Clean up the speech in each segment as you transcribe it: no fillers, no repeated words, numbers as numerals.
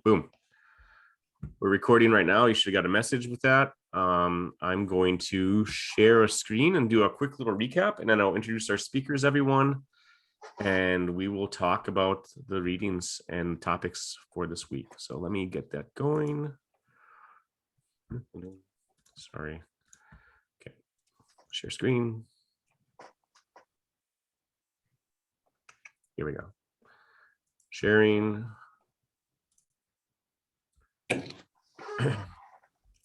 Boom. We're recording right now. You should have got a message with that. I'm going to share a screen and do a quick little recap, and then I'll introduce our speakers, everyone, and we will talk about the readings and topics for this week. So let me get that going. Sorry. Okay. Share screen. Here we go. Sharing.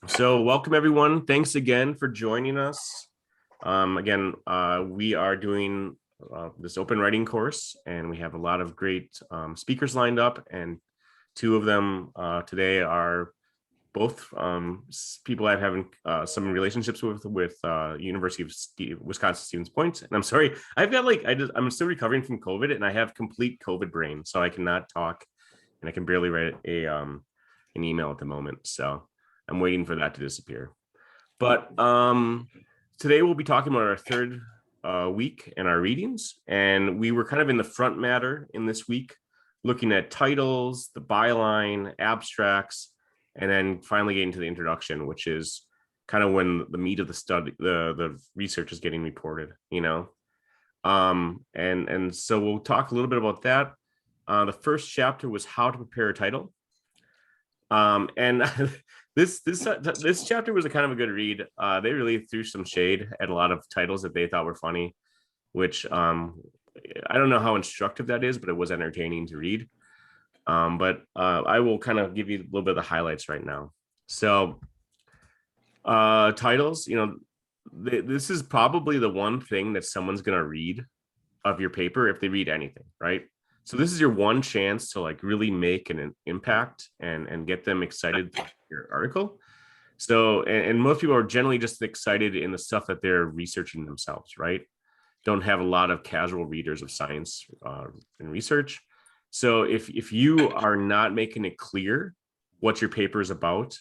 So welcome everyone. Thanks again for joining us. We are doing this open writing course, and we have a lot of great speakers lined up, and two of them today are both people I'm having some relationships with University of Wisconsin Stevens Point. And I'm sorry, I'm still recovering from COVID, and I have complete COVID brain, so I cannot talk, and I can barely write an email at the moment. So I'm waiting for that to disappear. But today we'll be talking about our third week and our readings, and we were kind of in the front matter in this week, looking at titles, the byline, abstracts, and then finally getting to the introduction, which is kind of when the meat of the study, the research is getting reported, and so we'll talk a little bit about that. The first chapter was how to prepare a title, and this chapter was a kind of a good read. They really threw some shade at a lot of titles that they thought were funny, which I don't know how instructive that is, but it was entertaining to read. I will kind of give you a little bit of the highlights right now. So titles, this is probably the one thing that someone's going to read of your paper if they read anything, right? So this is your one chance to like really make an impact and get them excited for your article. So, and most people are generally just excited in the stuff that they're researching themselves, right? Don't have a lot of casual readers of science and research. So if you are not making it clear what your paper is about,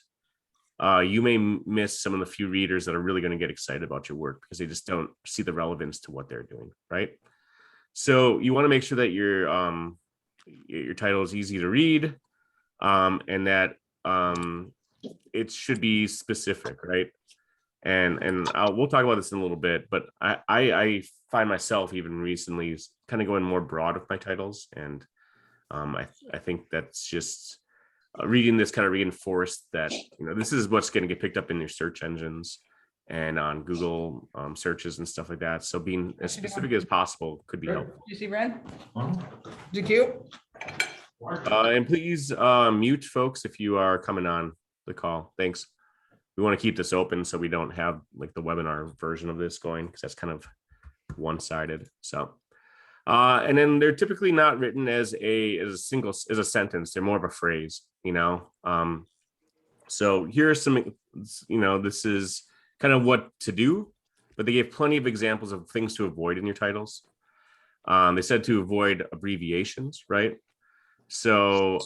you may miss some of the few readers that are really going to get excited about your work because they just don't see the relevance to what they're doing, right? So you want to make sure that your title is easy to read, and that it should be specific, right? And we'll talk about this in a little bit, but I find myself even recently kind of going more broad with my titles, and I think that's just reading this kind of reinforced that this is what's going to get picked up in your search engines and on Google searches and stuff like that. So being as specific as possible could be helpful. You see Brad? GQ? And please mute folks if you are coming on the call. Thanks. We want to keep this open so we don't have like the webinar version of this going, because that's kind of one-sided. So and then they're typically not written as a sentence. They're more of a phrase, so here's some, this is kind of what to do, but they gave plenty of examples of things to avoid in your titles. They said to avoid abbreviations, right? So,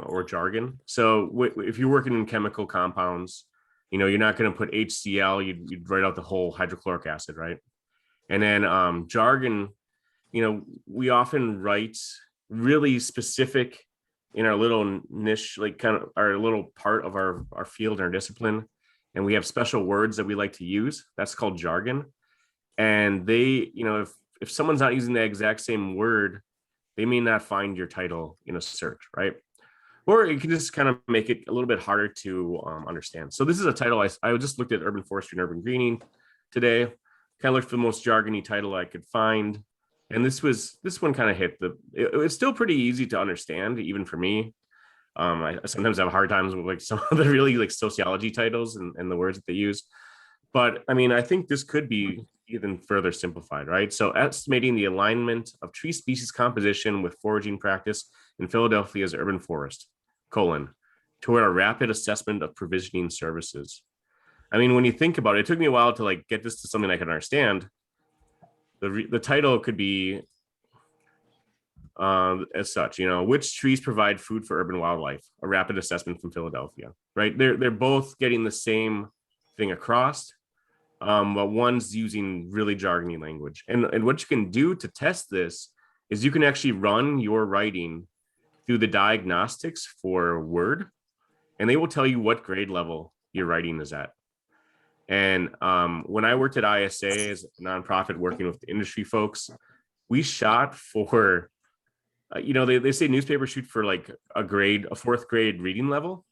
or jargon. So if you're working in chemical compounds, you're not going to put HCl, you'd write out the whole hydrochloric acid, right? And then jargon, we often write really specific in our little niche, like kind of our little part of our field, our discipline. And we have special words that we like to use. That's called jargon. And they, if someone's not using the exact same word, they may not find your title in a search, right? Or it can just kind of make it a little bit harder to understand. So this is a title, I just looked at urban forestry and urban greening today, kind of looked for the most jargony title I could find. And this one kind of hit it's still pretty easy to understand, even for me. I sometimes have hard times with like some of the really like sociology titles and the words that they use. But I mean, I think this could be even further simplified, right? So estimating the alignment of tree species composition with foraging practice in Philadelphia's urban forest, toward a rapid assessment of provisioning services. I mean, when you think about it, it took me a while to like get this to something I could understand. The title could be as such, which trees provide food for urban wildlife, a rapid assessment from Philadelphia, right? They're both getting the same thing across, but one's using really jargony language. And what you can do to test this is you can actually run your writing through the diagnostics for Word, and they will tell you what grade level your writing is at. And when I worked at ISA as a nonprofit working with the industry folks, we shot for, they say newspapers shoot for like a fourth grade reading level.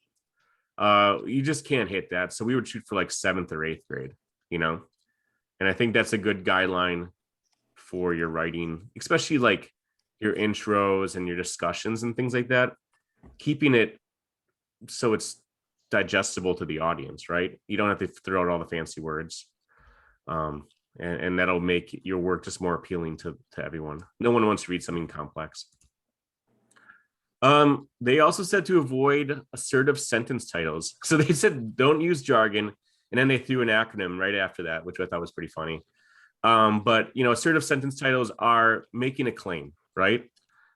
You just can't hit that. So we would shoot for like 7th or 8th grade, and I think that's a good guideline for your writing, especially like your intros and your discussions and things like that, keeping it so it's digestible to the audience, right? You don't have to throw out all the fancy words. And that'll make your work just more appealing to everyone. No one wants to read something complex. They also said to avoid assertive sentence titles. So they said don't use jargon, and then they threw an acronym right after that, which I thought was pretty funny. But assertive sentence titles are making a claim, right?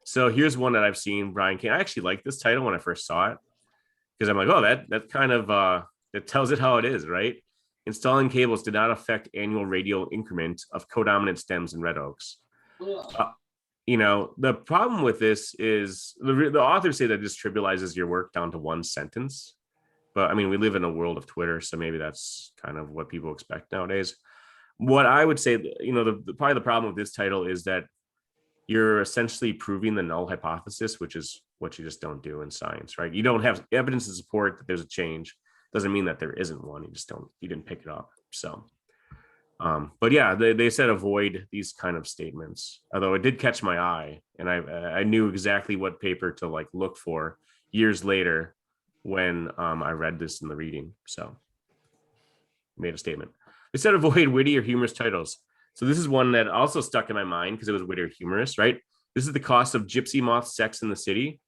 So here's one that I've seen, Brian Kane. I actually liked this title when I first saw it, because I'm like, oh, that kind of that tells it how it is, right? Installing cables did not affect annual radial increment of codominant stems in red oaks. The problem with this is the authors say that this trivializes your work down to one sentence. But I mean, we live in a world of Twitter, so maybe that's kind of what people expect nowadays. What I would say, probably the problem with this title is that you're essentially proving the null hypothesis, which is what you just don't do in science, right? You don't have evidence to support that there's a change. Doesn't mean that there isn't one. You didn't pick it up. So, but yeah, they said avoid these kind of statements. Although it did catch my eye, and I knew exactly what paper to like look for years later when I read this in the reading. So, made a statement. They said avoid witty or humorous titles. So this is one that also stuck in my mind because it was witty or humorous, right? This is the cost of gypsy moth sex in the city.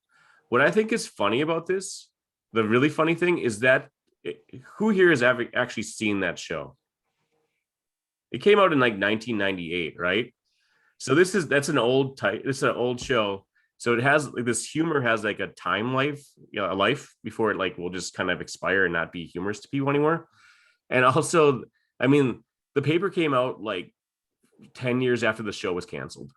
What I think is funny about this, the really funny thing is that who here has ever actually seen that show? It came out in like 1998, right? So that's an old type. This is an old show. So it has like this humor has like a time life, a life before it like will just kind of expire and not be humorous to people anymore. And also, I mean, the paper came out like 10 years after the show was canceled.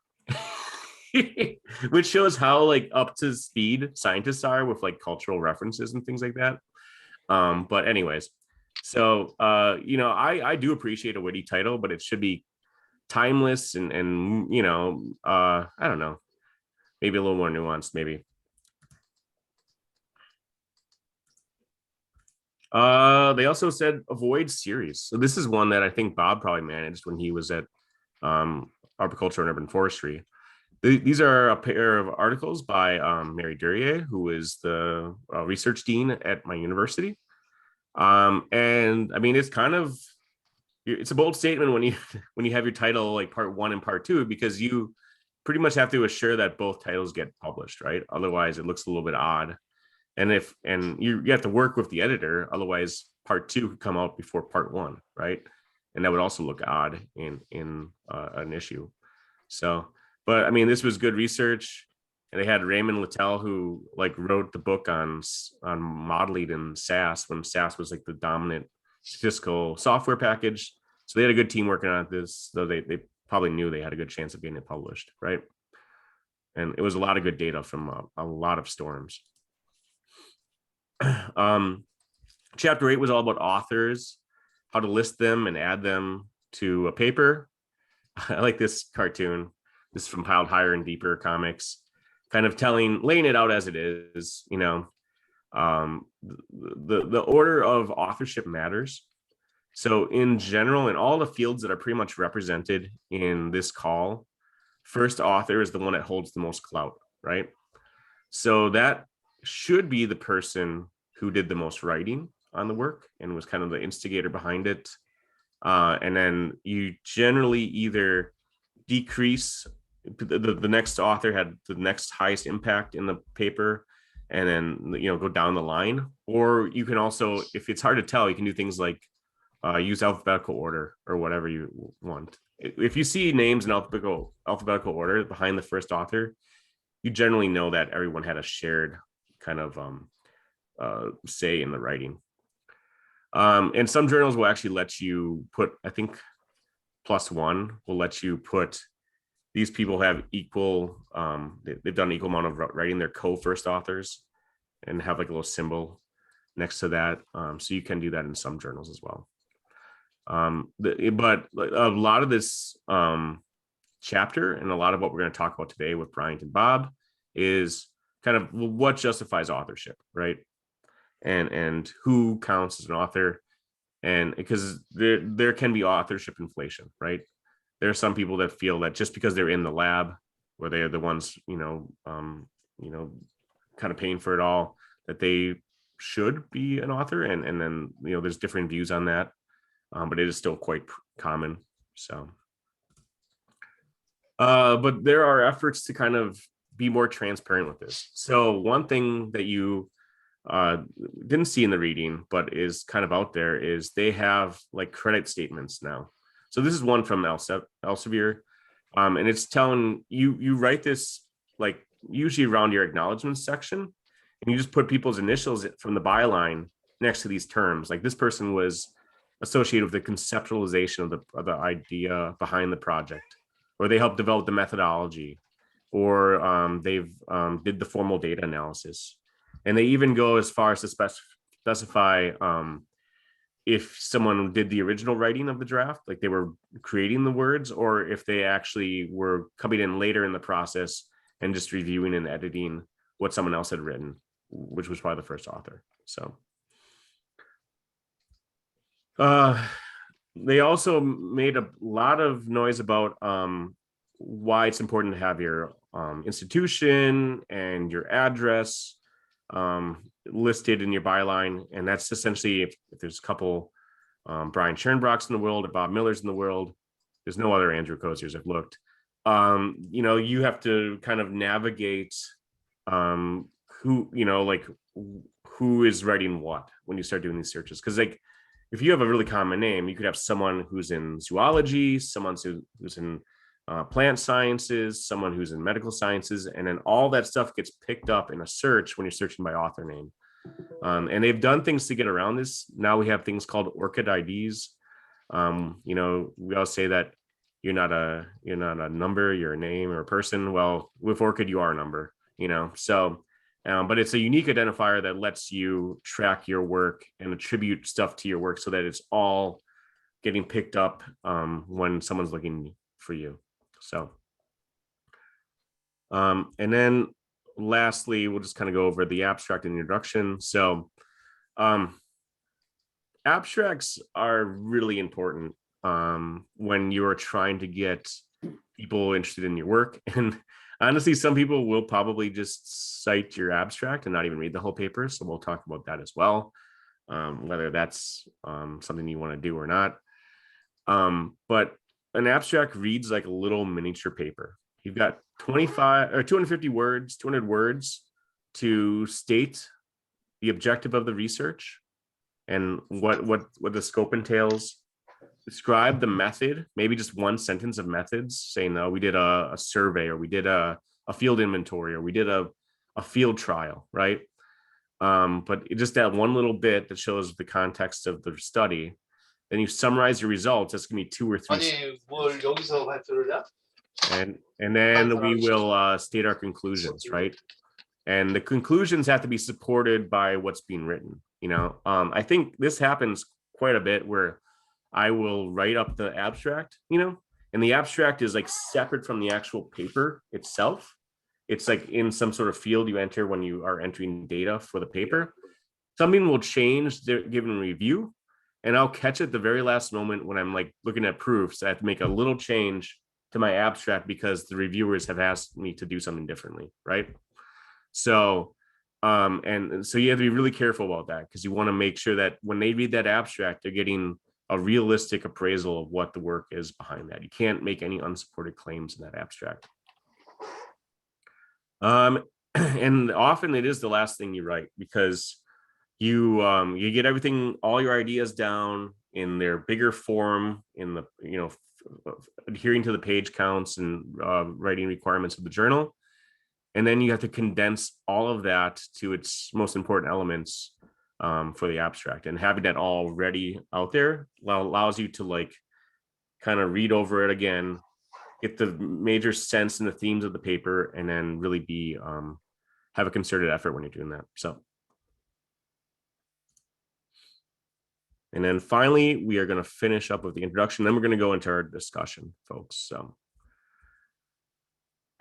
Which shows how like up to speed scientists are with like cultural references and things like that. But anyways, so I do appreciate a witty title, but it should be timeless and I don't know, maybe a little more nuanced, maybe. They also said avoid series. So this is one that I think Bob probably managed when he was at Arboriculture and Urban Forestry. These are a pair of articles by Mary Duryea, who is the research dean at my university. And I mean, it's a bold statement when you have your title like part 1 and part 2, because you pretty much have to assure that both titles get published, right? Otherwise, it looks a little bit odd. And you have to work with the editor, otherwise part 2 could come out before part 1, right? And that would also look odd in an issue. So. But I mean, this was good research, and they had Raymond Littell, who like wrote the book on modeling in SAS when SAS was like the dominant statistical software package. So they had a good team working on this, though they probably knew they had a good chance of getting it published, right? And it was a lot of good data from a lot of storms. Chapter 8 was all about authors, how to list them and add them to a paper. I like this cartoon. This is from Piled Higher and Deeper Comics, kind of laying it out as it is, the order of authorship matters. So in general, in all the fields that are pretty much represented in this call, first author is the one that holds the most clout, right? So that should be the person who did the most writing on the work and was kind of the instigator behind it. And then you generally either decrease the next author had the next highest impact in the paper, and then go down the line. Or you can also, if it's hard to tell, you can do things like use alphabetical order or whatever you want. If you see names in alphabetical order behind the first author, you generally know that everyone had a shared kind of say in the writing. And some journals will actually let you put, I think +1 will let you put these people have equal, they've done an equal amount of writing. They're co-first authors and have like a little symbol next to that. So you can do that in some journals as well. But a lot of this chapter and a lot of what we're going to talk about today with Bryant and Bob is kind of what justifies authorship, right? And who counts as an author. And because there can be authorship inflation, right? There are some people that feel that just because they're in the lab, where they are the ones, kind of paying for it all, that they should be an author. And then, there's different views on that, but it is still quite common. So, but there are efforts to kind of be more transparent with this. So one thing that you didn't see in the reading, but is kind of out there, is they have like credit statements now. So this is one from Elsevier, and it's telling you write this like usually around your acknowledgments section, and you just put people's initials from the byline next to these terms. Like this person was associated with the conceptualization of the idea behind the project, or they helped develop the methodology, or they've did the formal data analysis. And they even go as far as to specify if someone did the original writing of the draft, like they were creating the words, or if they actually were coming in later in the process and just reviewing and editing what someone else had written, which was probably the first author. So they also made a lot of noise about why it's important to have your institution and your address listed in your byline. And that's essentially if there's a couple Bryant Scharenbrochs in the world, or Bob Millers in the world, there's no other Andrew Coziers I've looked. You have to kind of navigate who is writing what when you start doing these searches. Because like if you have a really common name, you could have someone who's in zoology, someone who's in plant sciences, someone who's in medical sciences, and then all that stuff gets picked up in a search when you're searching by author name. And they've done things to get around this. Now we have things called ORCID IDs. We all say that you're not a number, you're a name or a person. Well, with ORCID, you are a number, so. But it's a unique identifier that lets you track your work and attribute stuff to your work so that it's all getting picked up when someone's looking for you. So, and then lastly, we'll just kind of go over the abstract and introduction. So, abstracts are really important when you're trying to get people interested in your work. And honestly, some people will probably just cite your abstract and not even read the whole paper. So we'll talk about that as well, whether that's something you want to do or not. But an abstract reads like a little miniature paper. You've got 25 or 250 words, 200 words to state the objective of the research and what the scope entails. Describe the method, maybe just one sentence of methods, saying, we did a survey, or we did a field inventory, or we did a field trial, right? But just that one little bit that shows the context of the study. Then you summarize your results. That's gonna be 2 or 3. And then we will state our conclusions, right? And the conclusions have to be supported by what's being written. I think this happens quite a bit where I will write up the abstract, and the abstract is like separate from the actual paper itself. It's like in some sort of field you enter when you are entering data for the paper. Something will change given review, and I'll catch it the very last moment when I'm like looking at proofs. I have to make a little change to my abstract because the reviewers have asked me to do something differently, right? So, and so you have to be really careful about that, because you want to make sure that when they read that abstract, they're getting a realistic appraisal of what the work is behind that. You can't make any unsupported claims in that abstract. And often it is the last thing you write, because you get everything, all your ideas down in their bigger form, in the adhering to the page counts and writing requirements of the journal, and then you have to condense all of that to its most important elements for the abstract. And having that all ready out there allows you to like kind of read over it again get the major sense and the themes of the paper, and then really be have a concerted effort when you're doing that. So, and then finally, we are going to finish up with the introduction. Then we're going to go into our discussion, folks. So,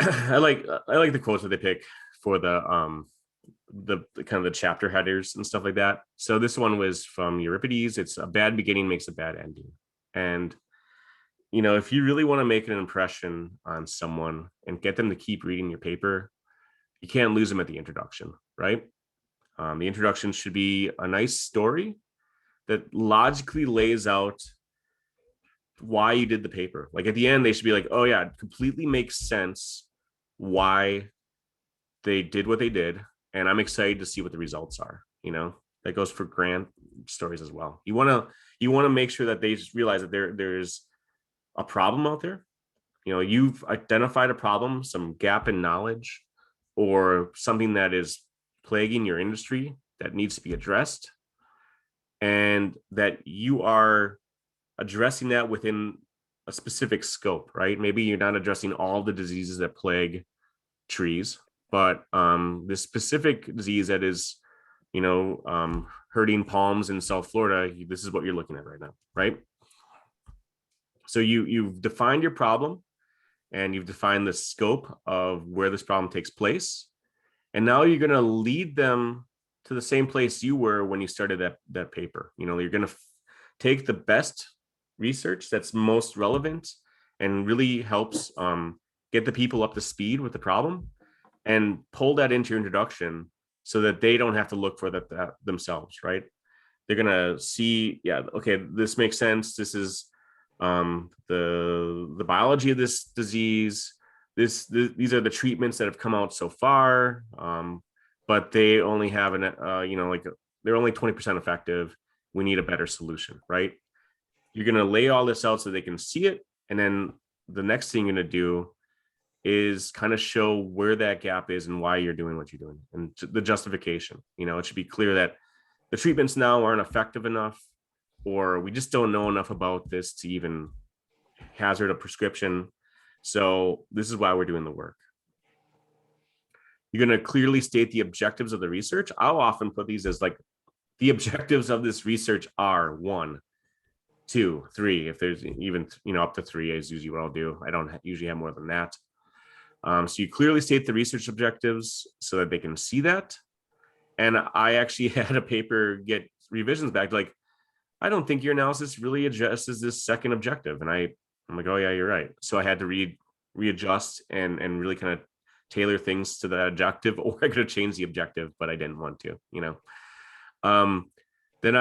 I like the quotes that they pick for the kind of the chapter headers and stuff like that. So this one was from Euripides. It's a bad beginning makes a bad ending. And if you really want to make an impression on someone and get them to keep reading your paper, you can't lose them at the introduction, right? The introduction should be a nice story that logically lays out why you did the paper. Like at the end, they should be like, oh yeah, it completely makes sense why they did what they did. And I'm excited to see what the results are. That goes for grant stories as well. You want to make sure that they just realize that there's a problem out there. You've identified a problem, some gap in knowledge, or something that is plaguing your industry that needs to be addressed, and that you are addressing that within a specific scope, right? Maybe you're not addressing all the diseases that plague trees, but this specific disease that is, hurting palms in South Florida, this is what you're looking at right now, right? So you've defined your problem, and you've defined the scope of where this problem takes place. And now you're going to lead them to the same place you were when you started that paper. You're going to take the best research that's most relevant and really helps get the people up to speed with the problem, and pull that into your introduction so that they don't have to look for that themselves, right? They're going to see, yeah, okay, this makes sense. This is the biology of this disease. These are the treatments that have come out so far, but they only have they're only 20% effective. We need a better solution, right? You're going to lay all this out so they can see it, and then the next thing you're going to do is kind of show where that gap is and why you're doing what you're doing, and the justification. It should be clear that the treatments now aren't effective enough, or we just don't know enough about this to even hazard a prescription. So this is why we're doing the work. You're going to clearly state the objectives of the research. I'll often put these as like, the objectives of this research are 1, 2, 3. If there's even, up to 3 is usually what I'll do. I don't usually have more than that. So you clearly state the research objectives so that they can see that. And I actually had a paper get revisions back, like, I don't think your analysis really addresses this second objective. And I'm like, oh yeah, you're right. So I had to readjust and really kind of tailor things to that objective, or I could have changed the objective, but I didn't want to, Then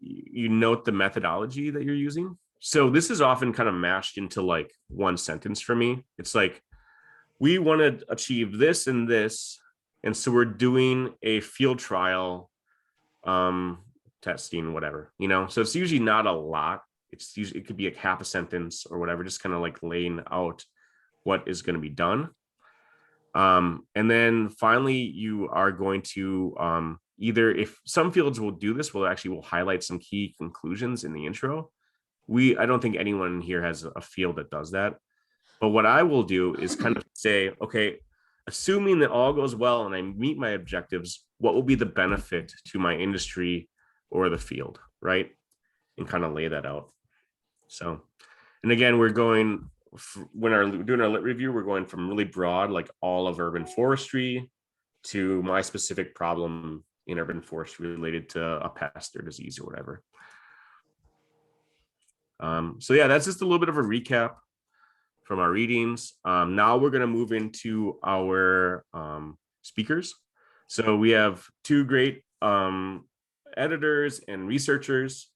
you note the methodology that you're using. So this is often kind of mashed into like one sentence for me. It's like, we want to achieve this and this, and so we're doing a field trial, testing, whatever, so it's usually not a lot. It could be like half a sentence or whatever, just kind of like laying out what is going to be done. And then finally, you are going to either, if some fields will do this, we'll highlight some key conclusions in the intro. I don't think anyone here has a field that does that. But what I will do is kind of say, okay, assuming that all goes well and I meet my objectives, what will be the benefit to my industry or the field, right? And kind of lay that out. So, and again, we're going, when doing our lit review, we're going from really broad, like all of urban forestry, to my specific problem in urban forestry related to a pest or disease or whatever. So yeah, that's just a little bit of a recap from our readings. Now we're going to move into our speakers. So we have 2 great editors and researchers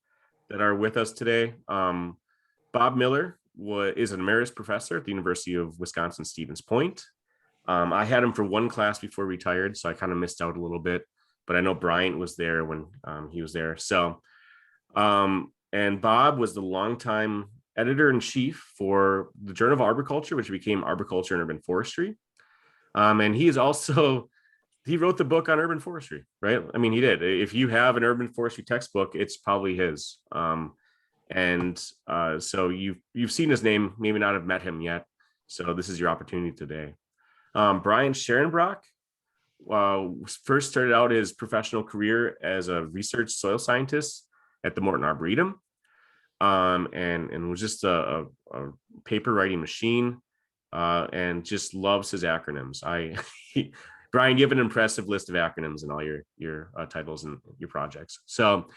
that are with us today. Bob Miller is an emeritus professor at the University of Wisconsin-Stevens Point. I had him for one class before he retired, so I kind of missed out a little bit, but I know Bryant was there when he was there. So, and Bob was the longtime editor-in-chief for the Journal of Arboriculture, which became Arboriculture and Urban Forestry. And he wrote the book on urban forestry, right? I mean, he did. If you have an urban forestry textbook, it's probably his. So you've seen his name, maybe not have met him yet. So this is your opportunity today. Bryant Scharenbroch first started out his professional career as a research soil scientist at the Morton Arboretum, and was just a paper writing machine, and just loves his acronyms. Brian, you have an impressive list of acronyms in all your titles and your projects. So,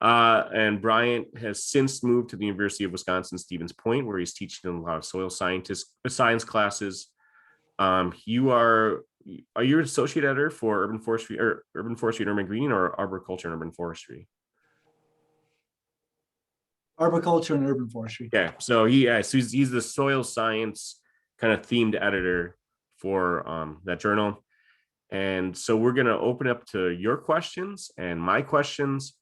and Bryant has since moved to the University of Wisconsin-Stevens Point, where he's teaching a lot of soil science classes. Are you an associate editor for urban forestry and urban greening, or arboriculture and urban forestry? Arboriculture and urban forestry. Yeah, so he's the soil science kind of themed editor for that journal. And so we're going to open up to your questions and my questions,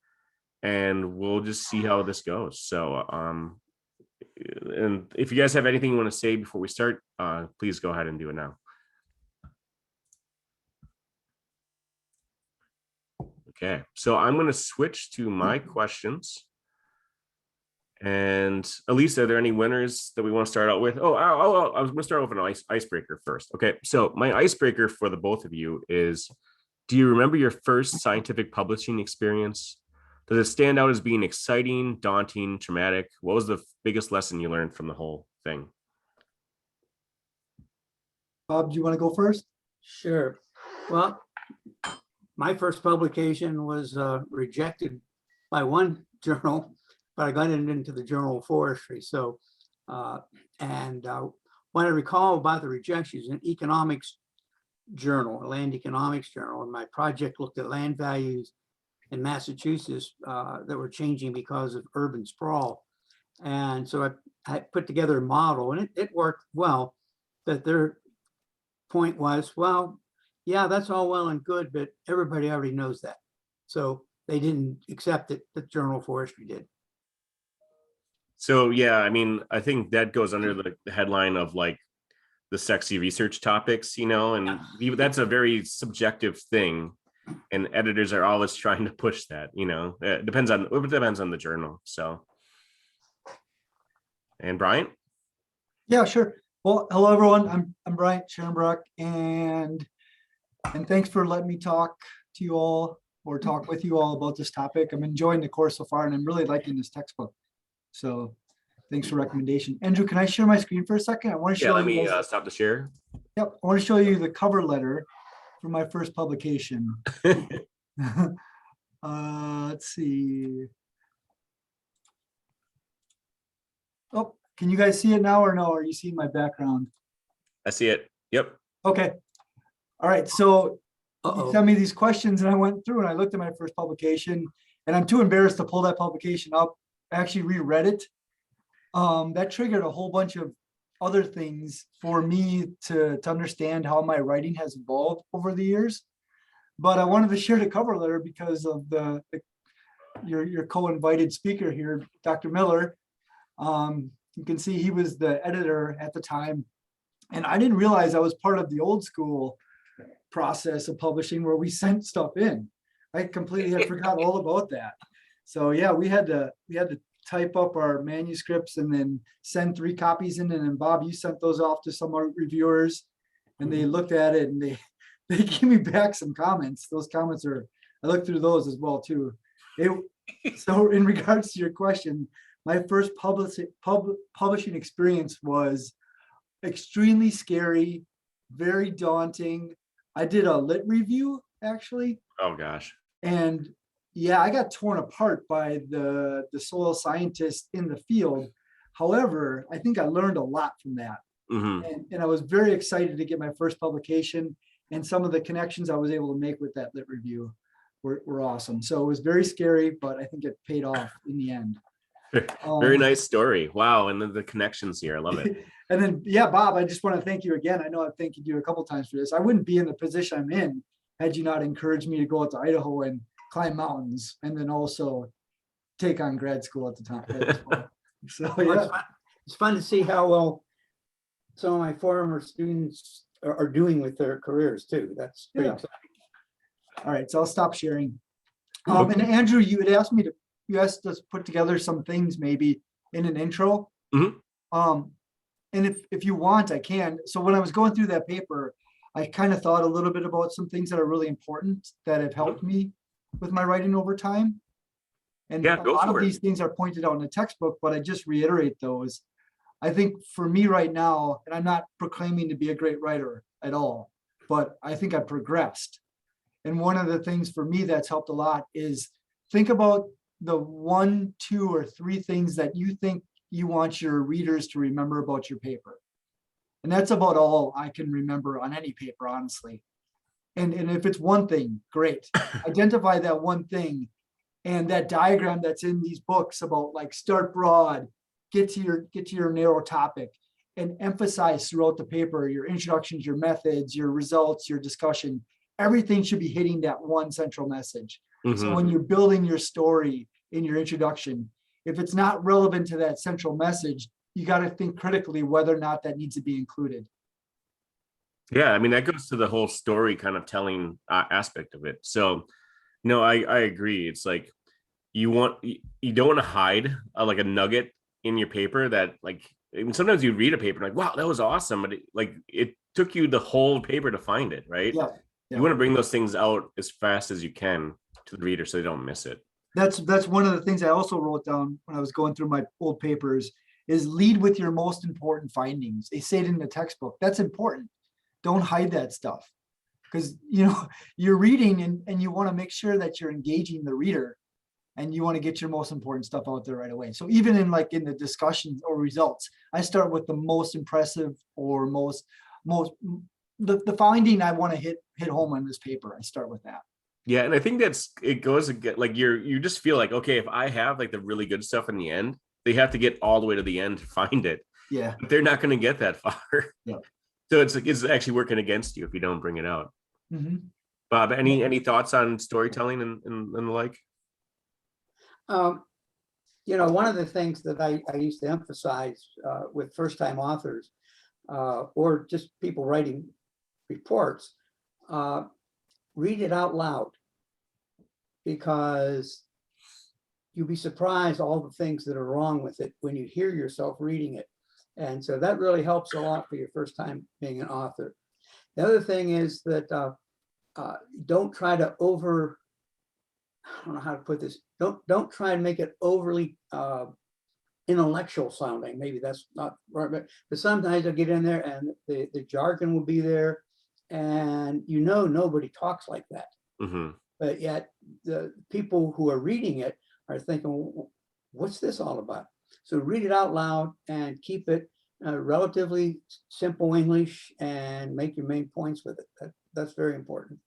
and we'll just see how this goes. So, and if you guys have anything you want to say before we start, please go ahead and do it now. Okay, so I'm going to switch to my questions. And Elisa, are there any winners that we want to start out with? I was going to start with an icebreaker first. Okay, so my icebreaker for the both of you is, do you remember your first scientific publishing experience? Does it stand out as being exciting, daunting, traumatic? What was the biggest lesson you learned from the whole thing? Bob, do you want to go first? Sure. Well, my first publication was rejected by one journal, but I got it into the Journal of Forestry. So, what I recall about the rejection is an economics journal, a land economics journal, and my project looked at land values in Massachusetts that were changing because of urban sprawl. And so I put together a model, and it worked well, but their point was, well, yeah, that's all well and good, but everybody already knows that. So they didn't accept it, the Journal of Forestry did. So, yeah, I mean, I think that goes under the headline of like the sexy research topics, and that's a very subjective thing. And editors are always trying to push that, it depends on the journal. So, and Bryant? Yeah, sure. Well, hello, everyone. I'm Bryant Scharenbroch, and thanks for letting me talk to you all or talk with you all about this topic. I'm enjoying the course so far, and I'm really liking this textbook. So thanks for recommendation. Andrew, can I share my screen for a second? I want to show let you me guys, stop the share. Yep, I want to show you the cover letter for my first publication. Let's see. Oh, can you guys see it now or no? Are you seeing my background? I see it. Yep. Okay. All right. So Uh-oh. you sent me these questions and I went through and I looked at my first publication, and I'm too embarrassed to pull that publication up. I actually reread it. That triggered a whole bunch of other things for me to understand how my writing has evolved over the years. But I wanted to share the cover letter because of your co-invited speaker here, Dr. Miller. You can see he was the editor at the time. And I didn't realize I was part of the old school process of publishing where we sent stuff in. I completely had forgot all about that. So yeah, we had to type up our manuscripts and then send 3 copies in. And then Bob, you sent those off to some art reviewers, and they looked at it and they gave me back some comments. Those comments I looked through those as well too. So in regards to your question, my first publishing experience was extremely scary, very daunting. I did a lit review actually. Oh gosh. And yeah, I got torn apart by the soil scientists in the field. However, I think I learned a lot from that. Mm-hmm. And I was very excited to get my first publication, and some of the connections I was able to make with that lit review were awesome. So it was very scary, but I think it paid off in the end. Very nice story. Wow. And then the connections here. I love it. And then, yeah, Bob, I just want to thank you again. I know I've thanked you a couple of times for this. I wouldn't be in the position I'm in had you not encouraged me to go out to Idaho and climb mountains, and then also take on grad school at the time. So yeah, it's fun to see how well some of my former students are doing with their careers too. That's pretty exciting. All right, so I'll stop sharing. And Andrew, you asked us to put together some things maybe in an intro. Mm-hmm. And if you want, I can. So when I was going through that paper, I kind of thought a little bit about some things that are really important that have helped me with my writing over time. And Yeah, a go lot of for it. these things are pointed out in the textbook, but I just reiterate those. I think for me right now, and I'm not proclaiming to be a great writer at all, but I think I've progressed. And one of the things for me that's helped a lot is think about the 1, 2, or 3 things that you think you want your readers to remember about your paper. And that's about all I can remember on any paper, honestly. And if it's one thing, great. Identify that one thing. And that diagram that's in these books about like start broad, get to your narrow topic, and emphasize throughout the paper your introductions, your methods, your results, your discussion. Everything should be hitting that one central message. So when you're building your story in your introduction, if it's not relevant to that central message, you got to think critically whether or not that needs to be included. Yeah, I mean, that goes to the whole story kind of telling aspect of it. So, no, I agree. It's like you don't want to hide like a nugget in your paper that like, I mean, sometimes you read a paper like, wow, that was awesome, but it took you the whole paper to find it, right? Yeah. You want to bring those things out as fast as you can to the reader so they don't miss it. That's one of the things I also wrote down when I was going through my old papers is lead with your most important findings. They say it in the textbook. That's important. Don't hide that stuff because you're reading and you want to make sure that you're engaging the reader and you want to get your most important stuff out there right away. So even in the discussions or results, I start with the most impressive or the finding I want to hit home on this paper. I start with that. Yeah, and I think it goes like you just feel like, okay, if I have like the really good stuff in the end, they have to get all the way to the end to find it. Yeah. But they're not going to get that far. Yeah. So it's actually working against you if you don't bring it out. Mm-hmm. Bob, any thoughts on storytelling and the like? One of the things that I used to emphasize with first-time authors or just people writing reports, read it out loud, because you'll be surprised all the things that are wrong with it when you hear yourself reading it. And so that really helps a lot for your first time being an author. The other thing is that don't try to I don't know how to put this. Don't try and make it overly intellectual sounding. Maybe that's not right, but sometimes I'll get in there and the jargon will be there, and nobody talks like that. Mm-hmm. But yet the people who are reading it are thinking, what's this all about? So read it out loud and keep it relatively simple English and make your main points with it. That's very important.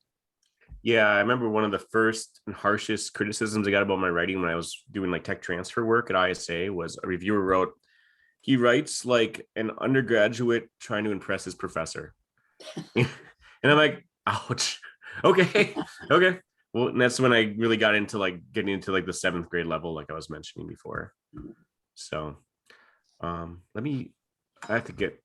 Yeah, I remember one of the first and harshest criticisms I got about my writing when I was doing like tech transfer work at ISA was a reviewer wrote, he writes like an undergraduate trying to impress his professor. And I'm like, ouch. Okay. Well, and that's when I really got into like getting into like the 7th grade level, like I was mentioning before. So I have to get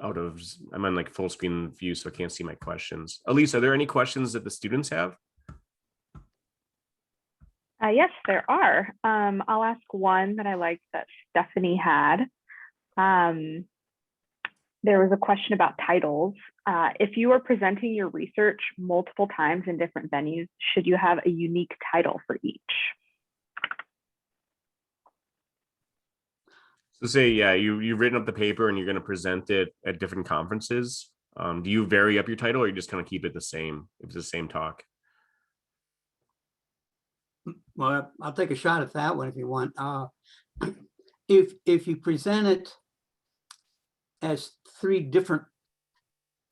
out of, I'm on like full screen view, so I can't see my questions. Elise, are there any questions that the students have? Yes, there are. I'll ask one that I liked that Stephanie had. There was a question about titles. If you are presenting your research multiple times in different venues, should you have a unique title for each? So say, yeah, you've written up the paper and you're going to present it at different conferences. Do you vary up your title or you just kind of keep it the same if it's the same talk? Well, I'll take a shot at that one if you want. If you present it as 3 different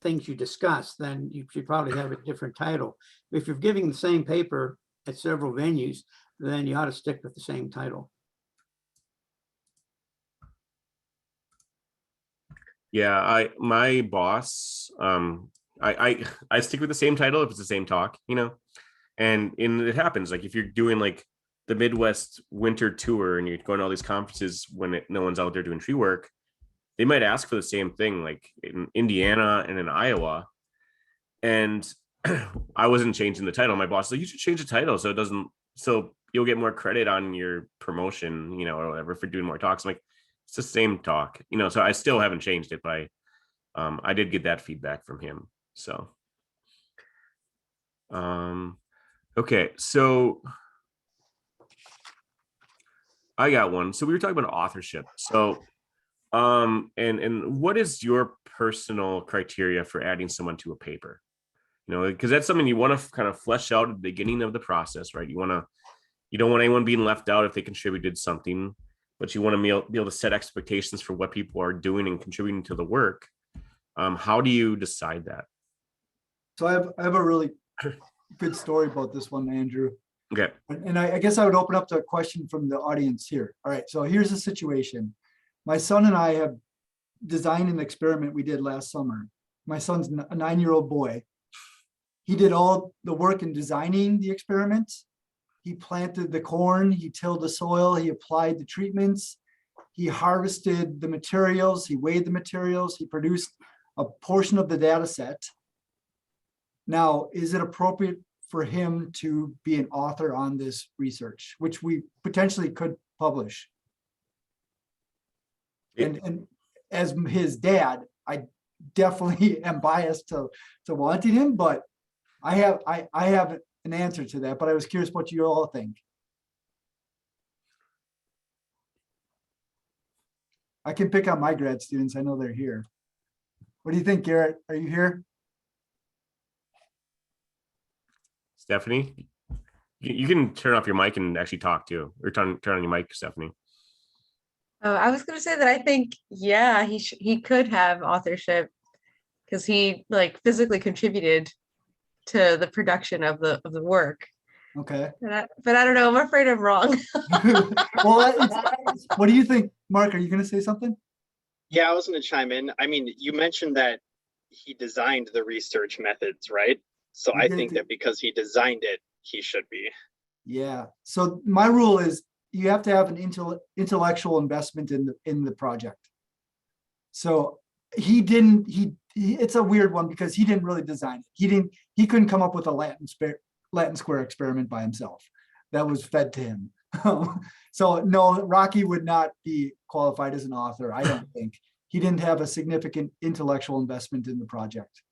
things you discuss, then you should probably have a different title. If you're giving the same paper at several venues, then you ought to stick with the same title. Yeah, my boss, I stick with the same title if it's the same talk, and it happens like if you're doing like the Midwest winter tour and you're going to all these conferences when no one's out there doing tree work, they might ask for the same thing, like in Indiana and in Iowa. And I wasn't changing the title. My boss said, you should change the title so you'll get more credit on your promotion, or whatever for doing more talks. I'm like, It's the same talk, so I still haven't changed it, but I did get that feedback from him. So, okay, so I got one. So we were talking about authorship. So, and what is your personal criteria for adding someone to a paper? Because that's something you want to kind of flesh out at the beginning of the process, right? You don't want anyone being left out if they contributed something, but you want to be able to set expectations for what people are doing and contributing to the work. How do you decide that? So I have a really good story about this one, Andrew. Okay. And I guess I would open up to a question from the audience here. All right, so here's the situation. My son and I have designed an experiment we did last summer. My son's a 9-year-old boy. He did all the work in designing the experiment. He planted the corn, he tilled the soil, he applied the treatments, he harvested the materials, he weighed the materials, he produced a portion of the data set. Now, is it appropriate for him to be an author on this research, which we potentially could publish? And as his dad, I definitely am biased to wanting him, but I have an answer to that, but I was curious what you all think. I can pick on my grad students. I know they're here. What do you think, Garrett? Are you here? Stephanie, you can turn off your mic and actually talk too, or turn on your mic, Stephanie. Oh, I was going to say that I think, yeah, he could have authorship because he like physically contributed to the production of the work. Okay. But I don't know. I'm afraid I'm wrong. Well, what do you think, Mark? Are you going to say something? Yeah, I was going to chime in. I mean, you mentioned that he designed the research methods, right? So I think that because he designed it, he should be. Yeah. So my rule is you have to have an intellectual investment in the project. So he didn't. It's a weird one because he didn't really design it. He couldn't come up with a Latin square experiment by himself. That was fed to him. So no, Rocky would not be qualified as an author. I don't think. He didn't have a significant intellectual investment in the project.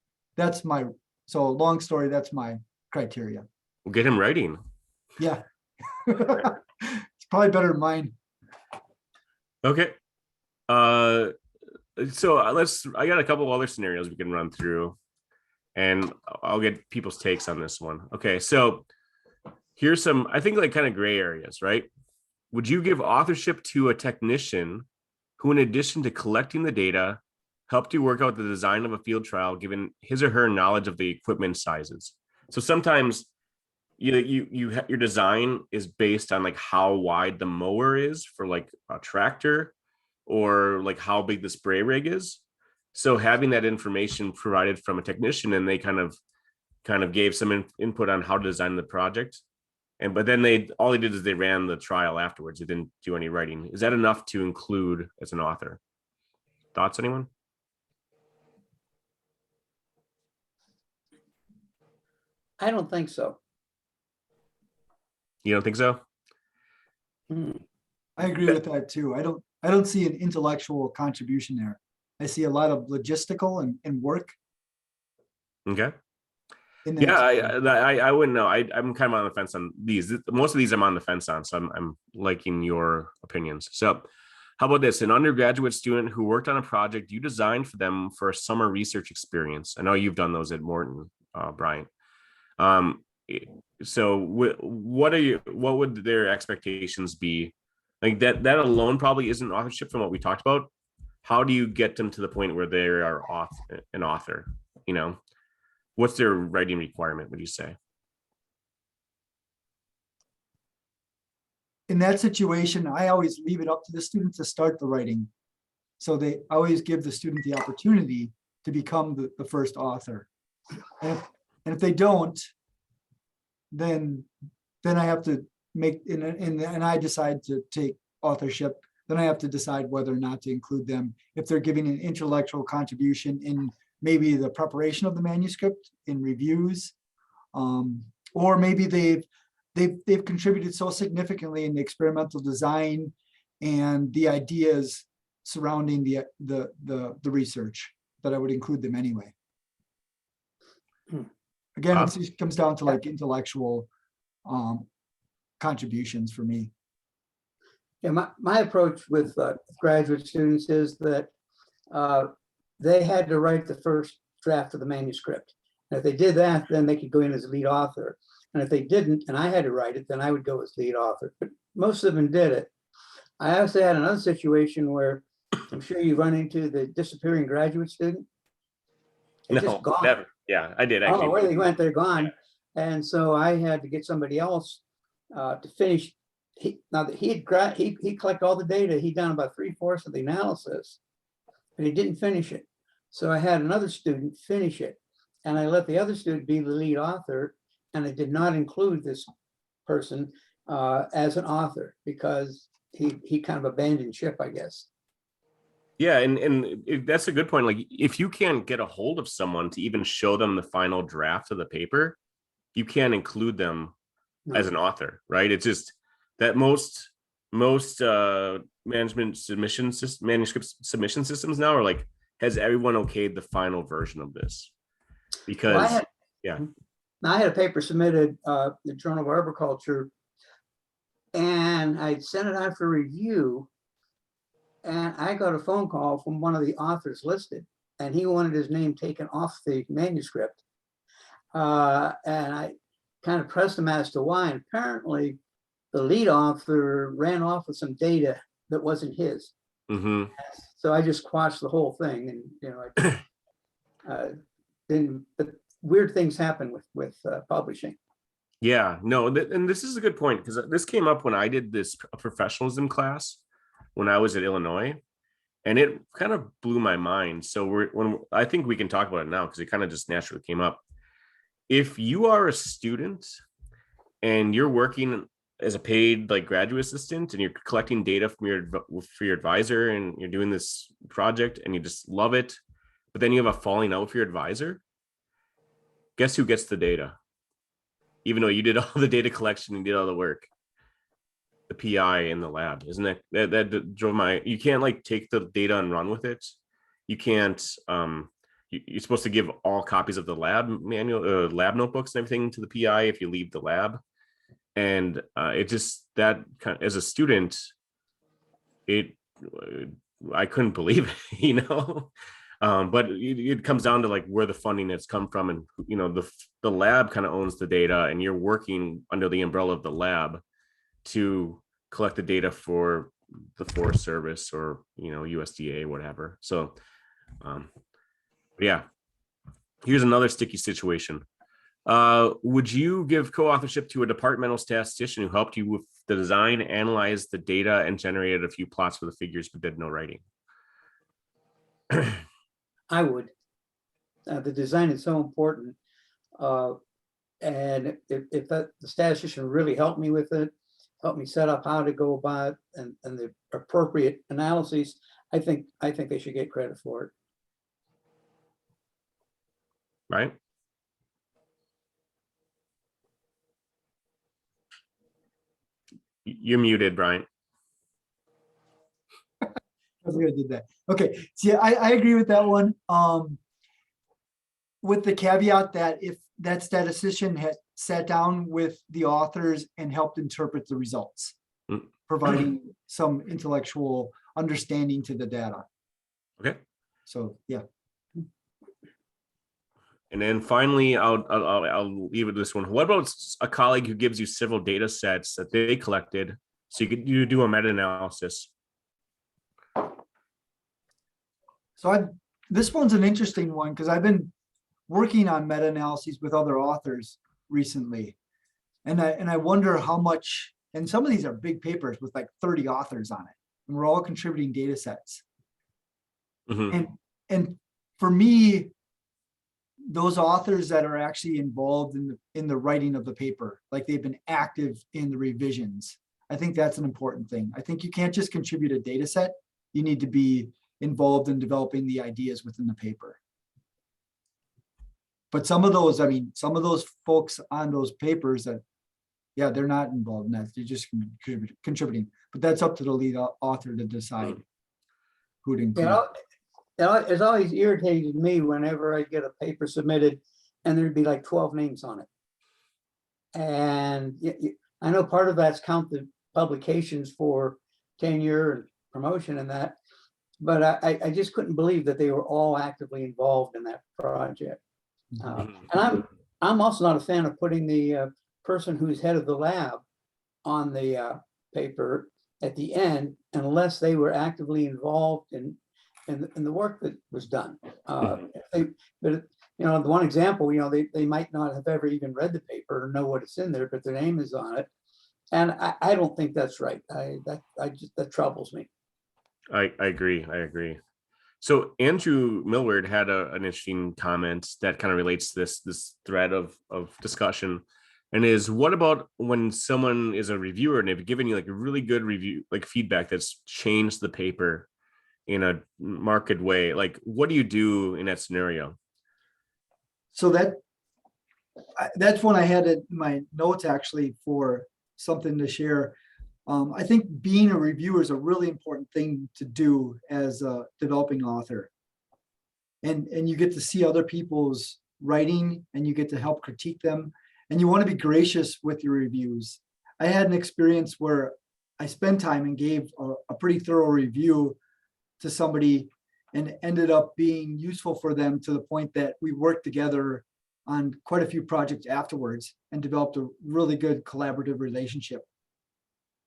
So long story, that's my criteria. We'll get him writing. Yeah. It's probably better than mine. Okay. So I got a couple of other scenarios we can run through, and I'll get people's takes on this one. Okay, so here's some, I think, like kind of gray areas, right? Would you give authorship to a technician who, in addition to collecting the data, helped you work out the design of a field trial, given his or her knowledge of the equipment sizes? So sometimes your design is based on like how wide the mower is for like a tractor, or like how big the spray rig is. So having that information provided from a technician, and they kind of gave some input on how to design the project. But then all they did is they ran the trial afterwards. They didn't do any writing. Is that enough to include as an author? Thoughts, anyone? I don't think so. You don't think so? I agree with that too. I don't see an intellectual contribution there. I see a lot of logistical and work. Okay. Yeah, I wouldn't know. I'm kind of on the fence on these. Most of these I'm on the fence on, so I'm liking your opinions. So how about this? An undergraduate student who worked on a project you designed for them for a summer research experience. I know you've done those at Morton, Bryant. So what would their expectations be? Like that alone probably isn't authorship from what we talked about. How do you get them to the point where they are an author? What's their writing requirement, would you say? In that situation, I always leave it up to the student to start the writing. So I always give the student the opportunity to become the first author. And if they don't, then I have to make, and I decide to take authorship, then I have to decide whether or not to include them. If they're giving an intellectual contribution in maybe the preparation of the manuscript, in reviews, or maybe they've contributed so significantly in the experimental design and the ideas surrounding the research, that I would include them anyway. Again, it just comes down to like intellectual contributions for me. Yeah, my approach with graduate students is that they had to write the first draft of the manuscript. And if they did that, then they could go in as lead author. And if they didn't, and I had to write it, then I would go as lead author. But most of them did it. I also had another situation where I'm sure you run into the disappearing graduate student. They're just gone. Never. Yeah, I did I don't actually. know where they went, they're gone. And so I had to get somebody else to finish. Now that he collected all the data, he'd done about 3/4 of the analysis, but he didn't finish it. So I had another student finish it, and I let the other student be the lead author, and I did not include this person as an author because he kind of abandoned ship, I guess. Yeah, and that's a good point. Like, if you can't get a hold of someone to even show them the final draft of the paper, you can't include them as an author, right? It's just that most manuscript submission systems now are like, has everyone okayed the final version of this? Because I had a paper submitted the Journal of Arboriculture, and I sent it out for review, and I got a phone call from one of the authors listed, and he wanted his name taken off the manuscript. And I kind of pressed him as to why. And apparently, the lead author ran off with some data that wasn't his. mm-hmm. So I just quashed the whole thing, and then but weird things happen with publishing. Yeah, no, and this is a good point, because this came up when I did this professionalism class when I was at Illinois, and it kind of blew my mind. So I think we can talk about it now because it kind of just naturally came up. If you are a student and you're working as a paid like graduate assistant and you're collecting data from for your advisor and you're doing this project and you just love it, but then you have a falling out with your advisor, guess who gets the data? Even though you did all the data collection and did all the work, the PI in the lab. Isn't that drove my, you can't like take the data and run with it. You can't, you're supposed to give all copies of the lab manual, lab notebooks and everything to the PI if you leave the lab. And it just, that kind of, as a student, I couldn't believe it, you know. But it comes down to like where the funding has come from, and you know the lab kind of owns the data, and you're working under the umbrella of the lab to collect the data for the Forest Service or USDA, whatever. So, yeah, here's another sticky situation. Would you give co-authorship to a departmental statistician who helped you with the design, analyzed the data, and generated a few plots for the figures but did no writing? I would. The design is so important. And if the statistician really helped me with it, helped me set up how to go about and the appropriate analyses, I think they should get credit for it. Right? You're muted, Bryant. I was gonna do that. Okay, see, I agree with that one. With the caveat that if that statistician had sat down with the authors and helped interpret the results, providing some intellectual understanding to the data. Okay. So, yeah. And then finally, I'll leave it this one. What about a colleague who gives you several data sets that they collected, so you do a meta-analysis? So this one's an interesting one because I've been working on meta-analyses with other authors recently. And I wonder how much, and some of these are big papers with like 30 authors on it, and we're all contributing data sets. Mm-hmm. And for me, those authors that are actually involved in the writing of the paper, like they've been active in the revisions, I think that's an important thing. I think you can't just contribute a data set. You need to be involved in developing the ideas within the paper. But some of those folks on those papers that, yeah, they're not involved in that. They're just contributing. But that's up to the lead author to decide who to You include. know, it's always irritated me whenever I get a paper submitted and there'd be like 12 names on it. And I know part of that's count the publications for tenure and promotion and that, but I just couldn't believe that they were all actively involved in that project. And I'm also not a fan of putting the person who's head of the lab on the paper at the end unless they were actively involved in the work that was done. But you know, the one example, you know, they might not have ever even read the paper or know what it's in there, but their name is on it. And I don't think that's right. That troubles me. I agree. I agree. So Andrew Millward had an interesting comment that kind of relates to this thread of discussion, and is, what about when someone is a reviewer and they've given you like a really good review, like feedback that's changed the paper in a marked way? Like, what do you do in that scenario? So that's when I had it in my notes actually for something to share. I think being a reviewer is a really important thing to do as a developing author. And you get to see other people's writing and you get to help critique them. And you want to be gracious with your reviews. I had an experience where I spent time and gave a pretty thorough review to somebody, and it ended up being useful for them to the point that we worked together on quite a few projects afterwards and developed a really good collaborative relationship.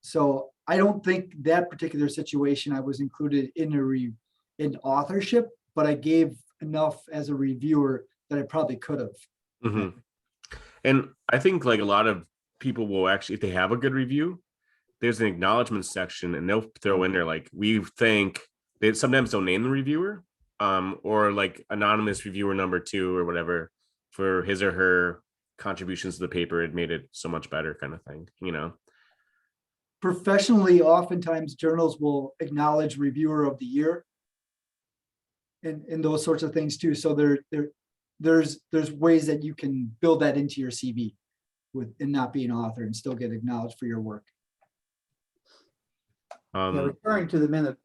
So I don't think that particular situation I was included in in authorship, but I gave enough as a reviewer that I probably could have. Mm-hmm. And I think like a lot of people will actually, if they have a good review, there's an acknowledgement section and they'll throw in there like, we think. They sometimes don't name the reviewer, or like anonymous reviewer number 2 or whatever, for his or her contributions to the paper. It made it so much better, kind of thing, you know. Professionally, oftentimes journals will acknowledge reviewer of the year and those sorts of things too. So there's ways that you can build that into your CV and not be an author and still get acknowledged for your work. Referring to them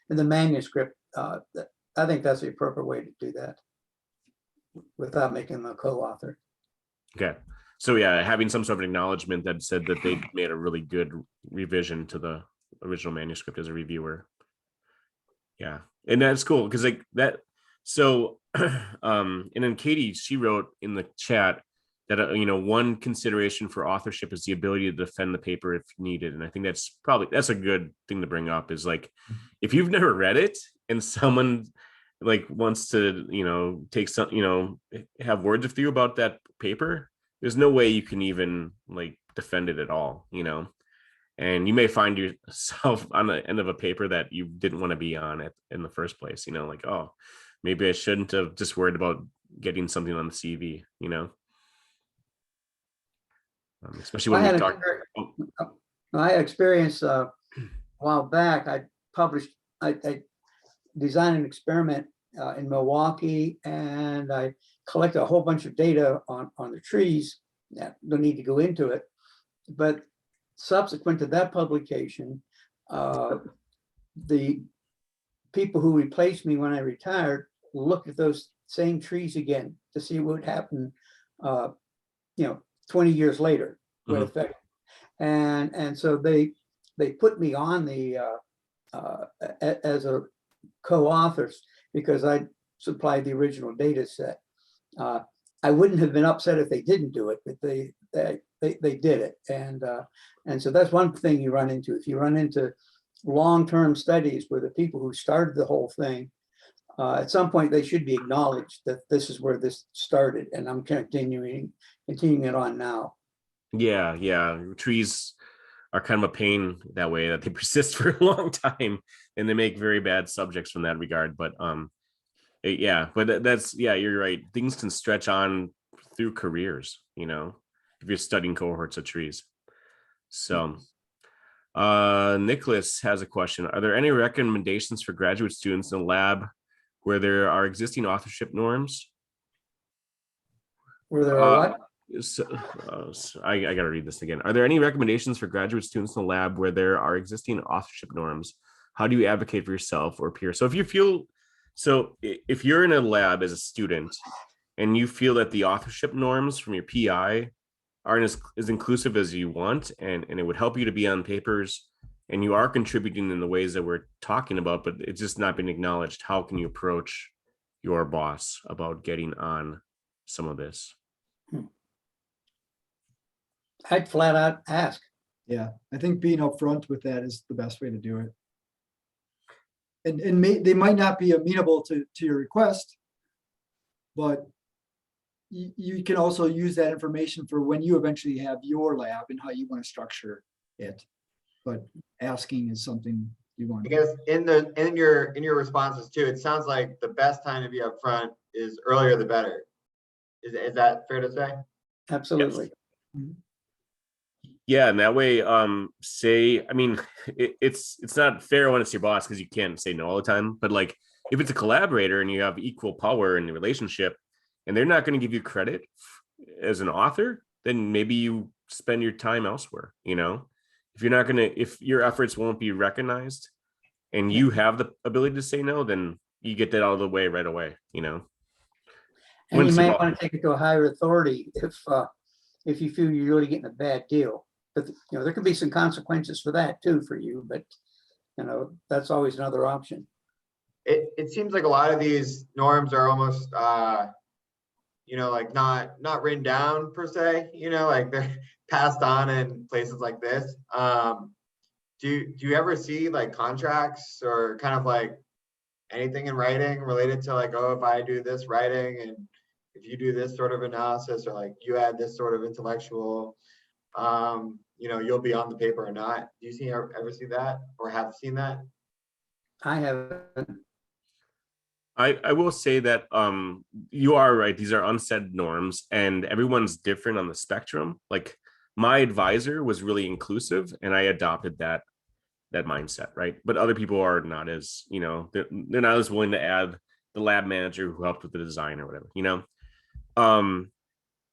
in the manuscript, I think that's the appropriate way to do that without making them a co-author. Okay. So yeah, having some sort of acknowledgement that said that they made a really good revision to the original manuscript as a reviewer. Yeah. And that's cool because like that. So, and then Katie, she wrote in the chat that, you know, one consideration for authorship is the ability to defend the paper if needed. And I think that's a good thing to bring up, is like, if you've never read it and someone like wants to, you know, take some, you know, have words with you about that paper, there's no way you can even like defend it at all, you know. And you may find yourself on the end of a paper that you didn't want to be on it in the first place, you know, like, oh, maybe I shouldn't have just worried about getting something on the CV, you know. Especially when we talk. I had experience a while back. I designed an experiment in Milwaukee, and I collected a whole bunch of data on the trees. Don't need to go into it, but subsequent to that publication, the people who replaced me when I retired looked at those same trees again to see what would happen, 20 years later, what effect. And so they put me on the as a co-author because I supplied the original data set. I wouldn't have been upset if they didn't do it, but they did it. And so that's one thing you run into. If you run into long-term studies where the people who started the whole thing, at some point they should be acknowledged that this is where this started, and I'm continuing it on now. Yeah. Trees are kind of a pain that way, that they persist for a long time and they make very bad subjects from that regard. But you're right. Things can stretch on through careers, you know, if you're studying cohorts of trees. So Nicholas has a question. Are there any recommendations for graduate students in the lab where there are existing authorship norms? Were there what? I got to read this again. Are there any recommendations for graduate students in the lab where there are existing authorship norms? how do you advocate for yourself or peers? So if you feel, so if you're in a lab as a student and you feel that the authorship norms from your PI aren't as inclusive as you want, and it would help you to be on papers, and you are contributing in the ways that we're talking about, but it's just not been acknowledged, how can you approach your boss about getting on some of this? I'd flat out ask. Yeah, I think being upfront with that is the best way to do it. And they might not be amenable to your request, but you can also use that information for when you eventually have your lab and how you want to structure it. But asking is something you want. I guess in your responses too, it sounds like the best time to be upfront is earlier the better. Is that fair to say? Absolutely. Yeah, and that way, say, I mean, it's not fair when it's your boss because you can't say no all the time. But like, if it's a collaborator and you have equal power in the relationship, and they're not going to give you credit as an author, then maybe you spend your time elsewhere. You know, if you're not going to, if your efforts won't be recognized, and you have the ability to say no, then you get that out of the way right away. You know, And you Once may you- want to take it to a higher authority if you feel you're really getting a bad deal. But there could be some consequences for that too for you. But that's always another option. It seems like a lot of these norms are almost like not written down per se, like they're passed on in places like this. Do you ever see like contracts or kind of like anything in writing related to like, oh, if I do this writing and if you do this sort of analysis, or like you add this sort of intellectual, you'll be on the paper or not? Do you ever see that or have seen that? I have. I will say that you are right. These are unsaid norms, and everyone's different on the spectrum. Like my advisor was really inclusive, and I adopted that mindset, right? But other people are not as, they're not as willing to add the lab manager who helped with the design or whatever.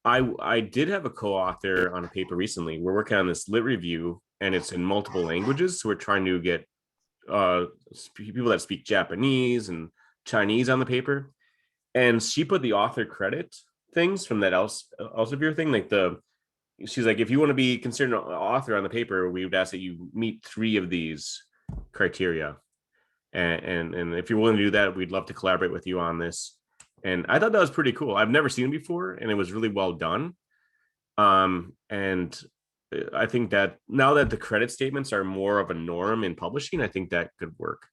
I did have a co-author on a paper recently. We're working on this lit review, and it's in multiple languages. So we're trying to get people that speak Japanese and Chinese on the paper, and she put the author credit things from that Elsevier thing, like she's like, if you want to be considered an author on the paper, we would ask that you meet 3 of these criteria, and if you're willing to do that, we'd love to collaborate with you on this. And I thought that was pretty cool. I've never seen it before, and it was really well done. And I think that now that the credit statements are more of a norm in publishing, I think that could work.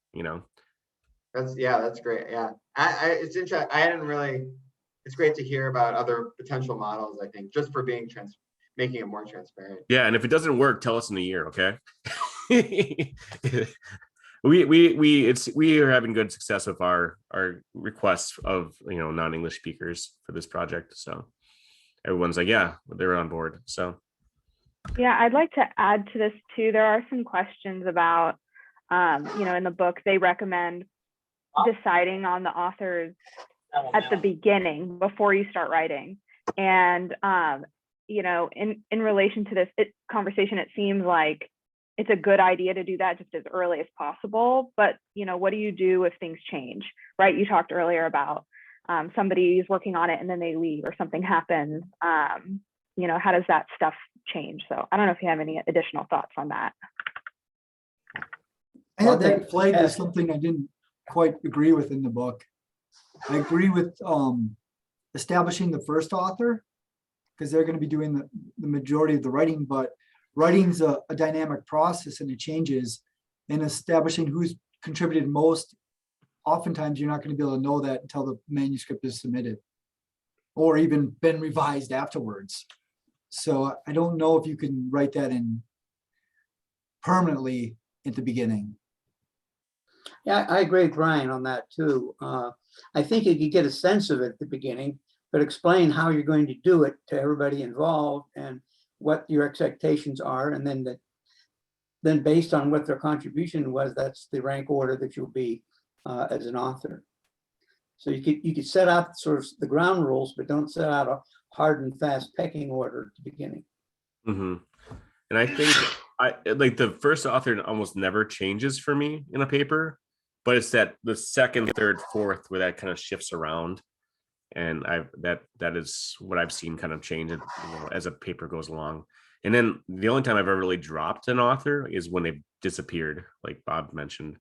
That's great. Yeah, it's interesting. It's great to hear about other potential models, I think, just for making it more transparent. Yeah, and if it doesn't work, tell us in a year, okay? we are having good success with our requests of non-English speakers for this project. So everyone's like, yeah, they're on board. So yeah, I'd like to add to this too. There are some questions about in the book they recommend deciding on the authors at the beginning before you start writing. And in relation to this conversation, it seems like it's a good idea to do that just as early as possible. But what do you do if things change, right? You talked earlier about somebody's working on it and then they leave or something happens. How does that stuff change? So I don't know if you have any additional thoughts on that. I had that flagged as something I didn't quite agree with in the book. I agree with establishing the first author, because they're going to be doing the majority of the writing, but writing's a dynamic process and it changes, and establishing who's contributed most, oftentimes you're not going to be able to know that until the manuscript is submitted or even been revised afterwards. So I don't know if you can write that in permanently at the beginning. Yeah, I agree with Brian on that too. I think you could get a sense of it at the beginning, but explain how you're going to do it to everybody involved and what your expectations are. And then based on what their contribution was, that's the rank order that you'll be as an author. So you could set out sort of the ground rules, but don't set out a hard and fast pecking order at the beginning. mm-hmm. And I think I like the first author almost never changes for me in a paper, but it's that the second, third, fourth where that kind of shifts around. And that is what I've seen kind of change it, as a paper goes along. And then the only time I've ever really dropped an author is when they've disappeared, like Bob mentioned.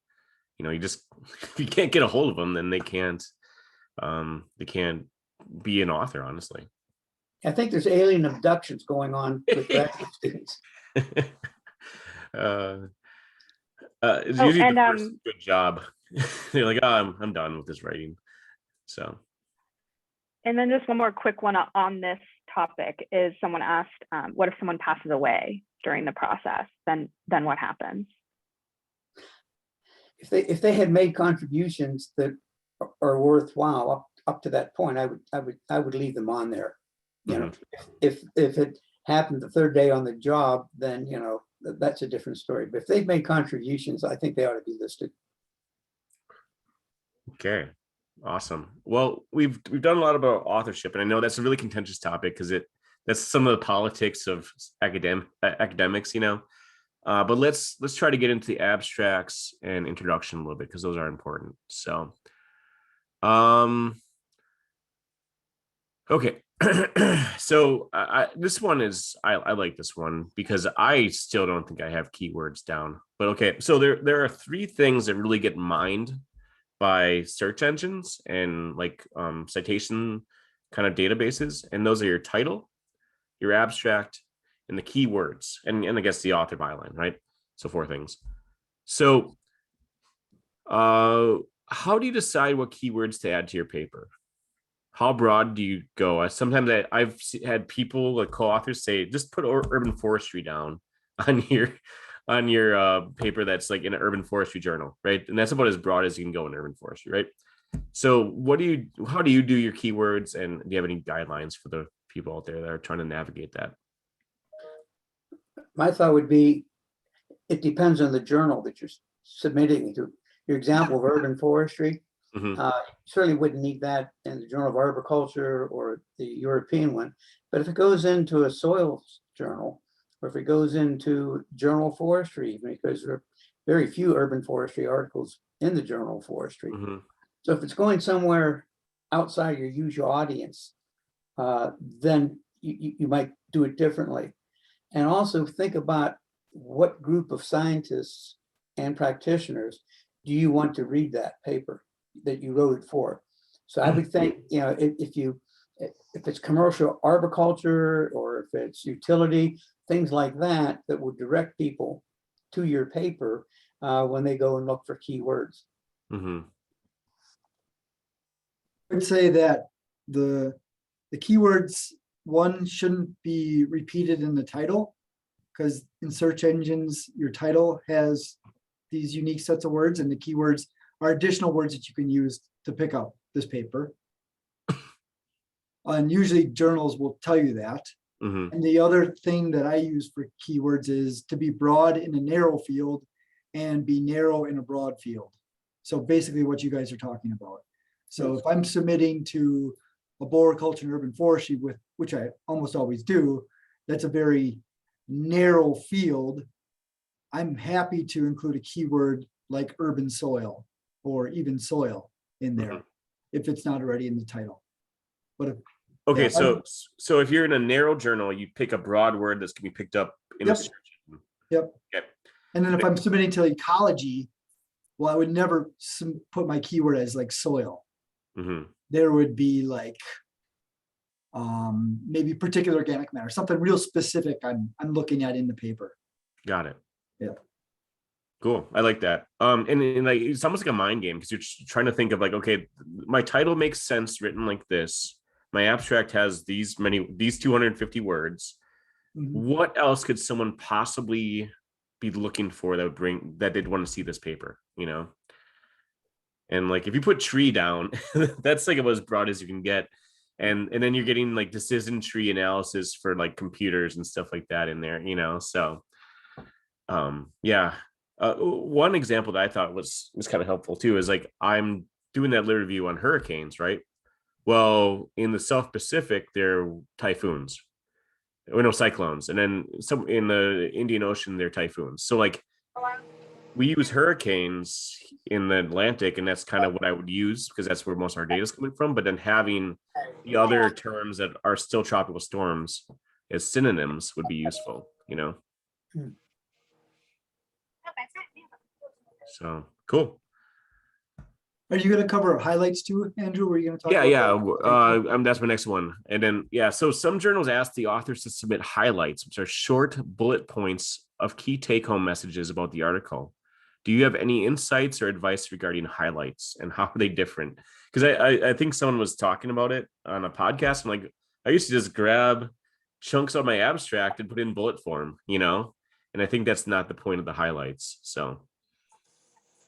You just if you can't get a hold of them, then they can't be an author, honestly. I think there's alien abductions going on with graduate students. It's Oh, usually and, the first good job. They're like, oh, I'm done with this writing. So And then just one more quick one on this topic is someone asked, what if someone passes away during the process? Then what happens? If they had made contributions that are worthwhile up to that point, I would leave them on there. You know, if it happened the third day on the job, then that's a different story. But if they've made contributions, I think they ought to be listed. Okay, awesome. Well, we've done a lot about authorship, and I know that's a really contentious topic because that's some of the politics of academics, but let's try to get into the abstracts and introduction a little bit because those are important. So, okay. So this one is I like this one because I still don't think I have keywords down. But okay, so there are three things that really get mined by search engines and like citation kind of databases, and those are your title, your abstract, and the keywords, and I guess the author byline, right? So four things. So how do you decide what keywords to add to your paper? How broad do you go? Sometimes I've had people, like co-authors, say just put urban forestry down on your paper that's like in an urban forestry journal, right? And that's about as broad as you can go in urban forestry, right? So how do you do your keywords, and do you have any guidelines for the people out there that are trying to navigate that? My thought would be, it depends on the journal that you're submitting to. Your example of urban forestry, certainly wouldn't need that in the Journal of Arboriculture or the European one. But if it goes into a soils journal, or if it goes into Journal of Forestry, because there are very few urban forestry articles in the Journal of Forestry. So if it's going somewhere outside your usual audience, then you might do it differently. And also think about what group of scientists and practitioners do you want to read that paper that you wrote it for. So I would think, if it's commercial arboriculture, or if it's utility, things like that would direct people to your paper when they go and look for keywords. I'd say that the keywords, one, shouldn't be repeated in the title, because in search engines, your title has these unique sets of words, and the keywords are additional words that you can use to pick up this paper. And usually journals will tell you that. And the other thing that I use for keywords is to be broad in a narrow field and be narrow in a broad field. So basically what you guys are talking about. So if I'm submitting to arboriculture and urban forestry, which I almost always do, that's a very narrow field. I'm happy to include a keyword like urban soil or even soil in there if it's not already in the title. But okay, so if you're in a narrow journal, you pick a broad word that's can be picked up in the search. Yep. Okay. And then if I'm submitting to ecology, well, I would never put my keyword as like soil. There would be like maybe particular organic matter, something real specific I'm looking at in the paper. Got it. Yeah. Cool. I like that. And like it's almost like a mind game because you're trying to think of like, okay, my title makes sense written like this. My abstract has these 250 words. What else could someone possibly be looking for that they'd want to see this paper, And like if you put tree down, that's like about as broad as you can get. And then you're getting like decision tree analysis for like computers and stuff like that in there, So yeah. One example that I thought was kind of helpful too is like I'm doing that lit review on hurricanes, right? Well, in the South Pacific, there are typhoons. or no, cyclones, and then some in the Indian Ocean, they're typhoons. So like we use hurricanes in the Atlantic, and that's kind of what I would use because that's where most of our data is coming from. But then having the other terms that are still tropical storms as synonyms would be useful, you know? So cool. Are you gonna cover highlights too, Andrew? Were you gonna talk? Yeah, about that? that's my next one. And then, yeah, so some journals ask the authors to submit highlights, which are short bullet points of key take-home messages about the article. Do you have any insights or advice regarding highlights and how are they different? Because I think someone was talking about it on a podcast. I'm like, I used to just grab chunks of my abstract and put it in bullet form, you know? And I think that's not the point of the highlights. So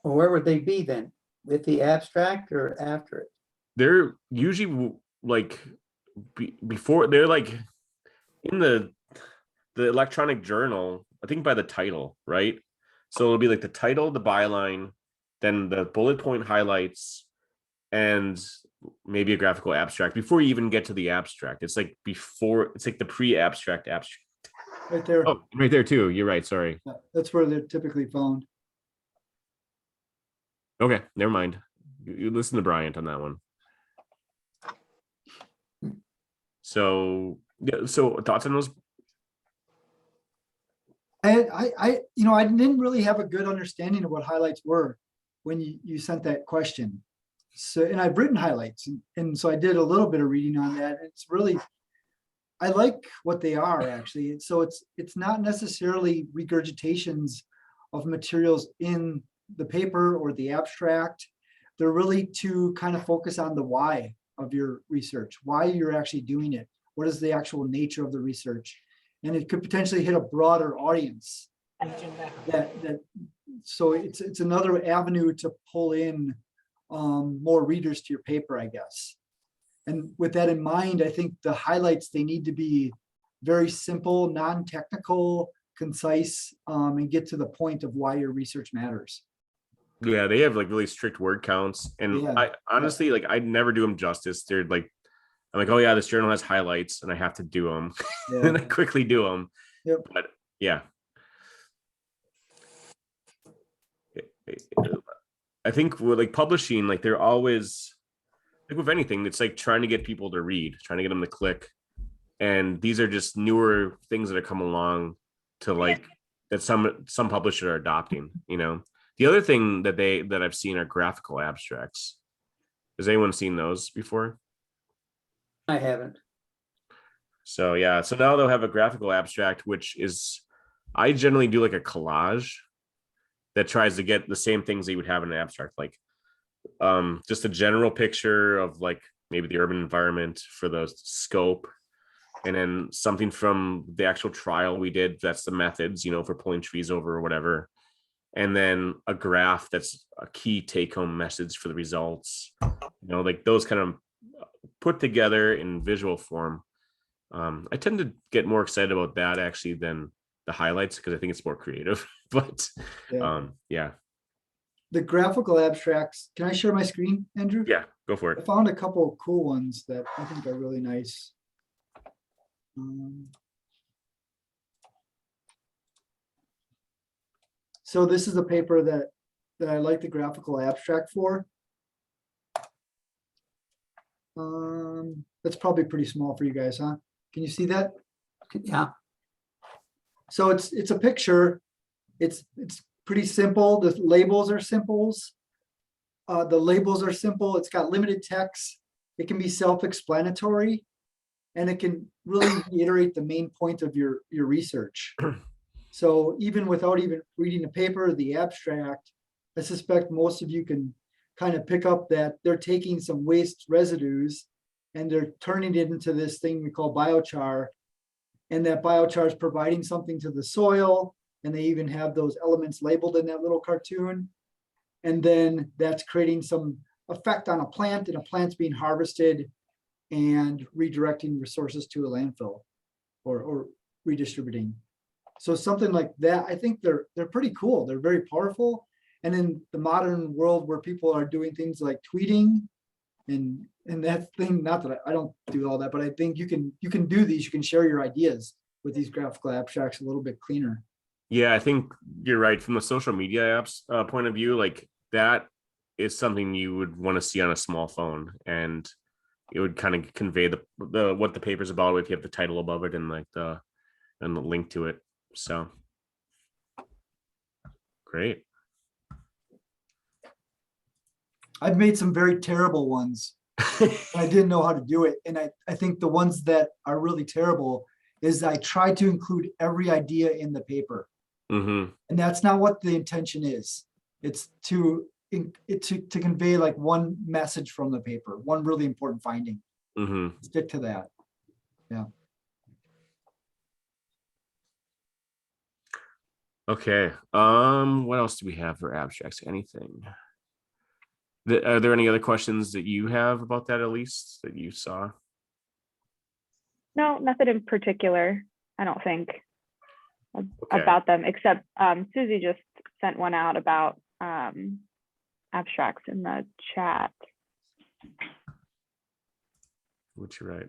Well, where would they be then? With the abstract or after it? they're usually like before, they're like in the electronic journal, I think by the title, right? So it'll be like the title, the byline, then the bullet point highlights, and maybe a graphical abstract before you even get to the abstract. It's like before, it's like the pre-abstract abstract. Right there. Oh, right there too. You're right. Sorry. Yeah, that's where they're typically found. Okay, never mind. You listen to Bryant on that one. So, yeah, so thoughts on those? I didn't really have a good understanding of what highlights were when you sent that question. So, and I've written highlights, and so I did a little bit of reading on that. It's really, I like what they are actually. So it's not necessarily regurgitations of materials in the paper or the abstract. They're really to kind of focus on the why of your research, why you're actually doing it. What is the actual nature of the research? And it could potentially hit a broader audience. So it's another avenue to pull in more readers to your paper, I guess. And with that in mind, I think the highlights, they need to be very simple, non-technical, concise, and get to the point of why your research matters. Yeah, they have like really strict word counts, and Yeah. I honestly like I never do them justice. They're like, I'm like, oh yeah, this journal has highlights, and I have to do them, Yeah. and I quickly do them. Yep. But yeah, I think with like publishing, like they're always like with anything, it's like trying to get people to read, trying to get them to click, and these are just newer things that are coming along to like that some publishers are adopting, you know. The other thing that I've seen are graphical abstracts. Has anyone seen those before? I haven't. So yeah, so now they'll have a graphical abstract, which is, I generally do like a collage that tries to get the same things that you would have in an abstract, like just a general picture of like maybe the urban environment for the scope, and then something from the actual trial we did, that's the methods, you know, for pulling trees over or whatever. And then a graph that's a key take-home message for the results, you know, like those kind of put together in visual form. I tend to get more excited about that actually than the highlights because I think it's more creative. But yeah. The graphical abstracts, can I share my screen, Andrew? Yeah, go for I it. found a couple of cool ones that I think are really nice. So this is a paper that I like the graphical abstract for. That's probably pretty small for you guys, huh? Can you see that? Yeah. So it's a picture. It's pretty simple. The labels are simples. The labels are simple. It's got limited text. It can be self-explanatory, and it can really reiterate the main point of your research. So even without even reading the paper, the abstract, I suspect most of you can kind of pick up that they're taking some waste residues and they're turning it into this thing we call biochar. And that biochar is providing something to the soil. And they even have those elements labeled in that little cartoon. And then that's creating some effect on a plant, and a plant's being harvested and redirecting resources to a landfill or redistributing. So something like that, I think they're pretty cool. They're very powerful. And in the modern world where people are doing things like tweeting and that thing, not that I don't do all that, but I think you can do these, you can share your ideas with these graphical abstracts a little bit cleaner. Yeah, I think you're right. From the social media apps point of view, like that is something you would want to see on a small phone, and it would kind of convey the what the paper's about if you have the title above it and like the link to it. So great. I've made some very terrible ones. I didn't know how to do it. And I think the ones that are really terrible is I try to include every idea in the paper. Mm-hmm. And that's not what the intention is. It's to convey like one message from the paper, one really important finding. Mm-hmm. Stick to that. Yeah. Okay. What else do we have for abstracts? Anything? Are there any other questions that you have about that, Elise, that you saw? No, nothing in particular, I don't think, Okay. about them, except Susie just sent one out about abstracts in the chat. Which you're right.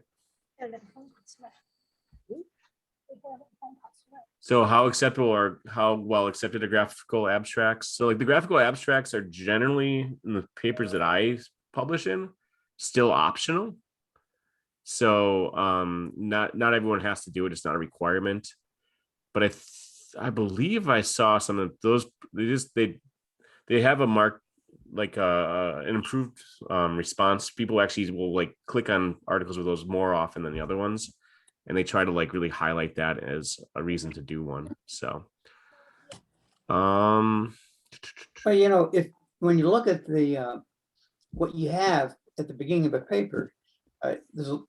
So how acceptable or how well accepted are graphical abstracts? So like the graphical abstracts are generally in the papers that I publish in still optional. So not everyone has to do it. It's not a requirement. But I believe I saw some of those. They have a mark like an improved response. People actually will like click on articles with those more often than the other ones. And they try to like really highlight that as a reason to do one. So, Well, if when you look at the what you have at the beginning of a paper, there's a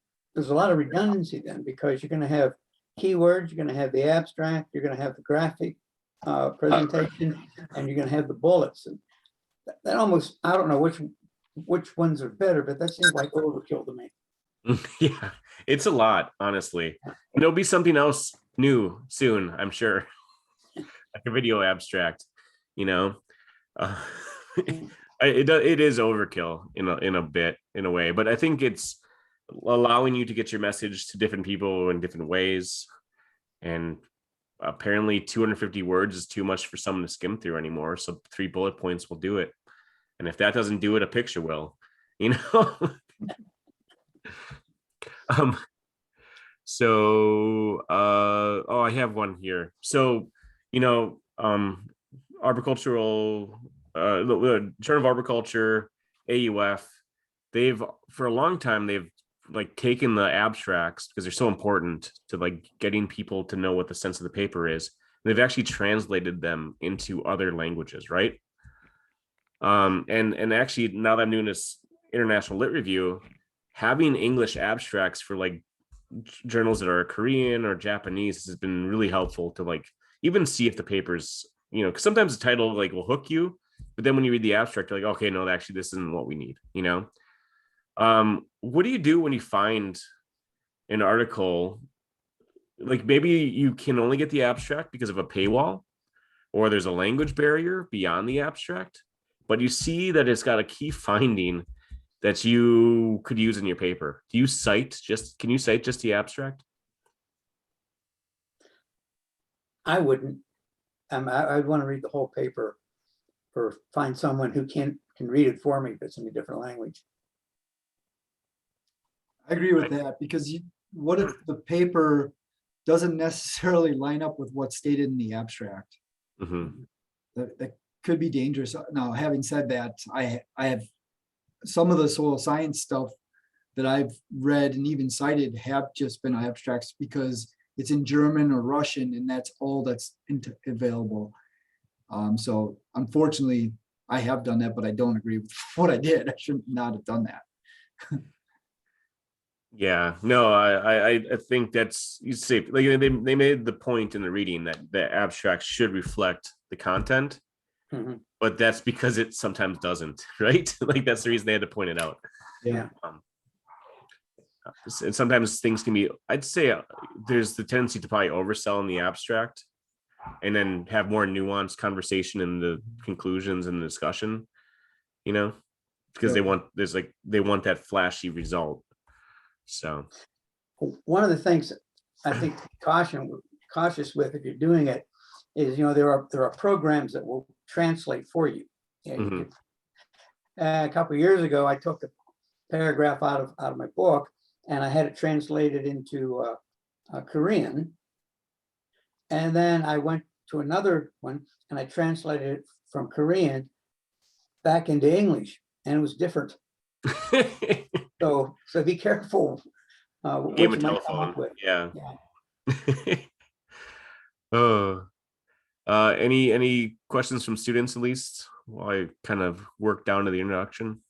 lot of redundancy then, because you're going to have keywords, you're going to have the abstract, you're going to have the graphic presentation, and you're going to have the bullets. And that almost, I don't know which ones are better, but that seems like overkill to me. yeah, it's a lot, honestly. And there'll be something else new soon, I'm sure. Like a video abstract, it is overkill in a way, but I think it's allowing you to get your message to different people in different ways. And apparently 250 words is too much for someone to skim through anymore. So 3 bullet points will do it. And if that doesn't do it, a picture will, I have one here. So, arboricultural, the Journal of Arboriculture, AUF, for a long time, they've like taken the abstracts because they're so important to like getting people to know what the sense of the paper is. They've actually translated them into other languages, right? And actually now that I'm doing this International Lit Review, having English abstracts for like journals that are Korean or Japanese has been really helpful to like even see if the papers, because sometimes the title like will hook you, but then when you read the abstract, you're like, okay, no, actually this isn't what we need, What do you do when you find an article, like maybe you can only get the abstract because of a paywall, or there's a language barrier beyond the abstract, but you see that it's got a key finding that you could use in your paper? Can you cite just the abstract? I wouldn't. I'd want to read the whole paper, or find someone who can read it for me if it's in a different language. I agree with that, because what if the paper doesn't necessarily line up with what's stated in the abstract? Mm-hmm. That could be dangerous. Now, having said that, I have some of the soil science stuff that I've read and even cited have just been abstracts because it's in German or Russian, and that's all that's available. So unfortunately, I have done that, but I don't agree with what I did. I should not have done that. Yeah, no, I think that's safe. Like they made the point in the reading that the abstract should reflect the content, but that's because it sometimes doesn't, right? Like that's the reason they had to point it out. Yeah. And sometimes things can be, I'd say there's the tendency to probably oversell in the abstract and then have more nuanced conversation in the conclusions and the discussion, because they want that flashy result. So one of the things I think cautious with if you're doing it is, there are programs that will translate for you. Mhm. A couple of years ago, I took a paragraph out of my book and I had it translated into Korean. And then I went to another one and I translated it from Korean back into English, and it was different. So be careful what Game you of might come telephone. up with. Yeah. Yeah. Oh, any questions from students at least while I kind of work down to the introduction?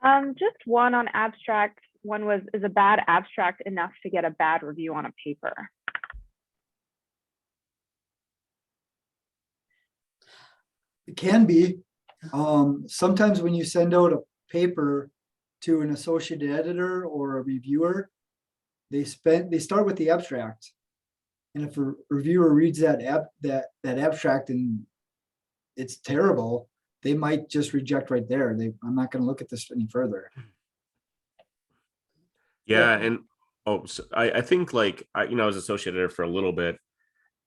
Just one on abstract. One was, is a bad abstract enough to get a bad review on a paper? It can be. Sometimes when you send out a paper to an associate editor or a reviewer, they start with the abstract. And if a reviewer reads that abstract and it's terrible, they might just reject right there. I'm not going to look at this any further. Yeah, and so I think like I was associate editor for a little bit,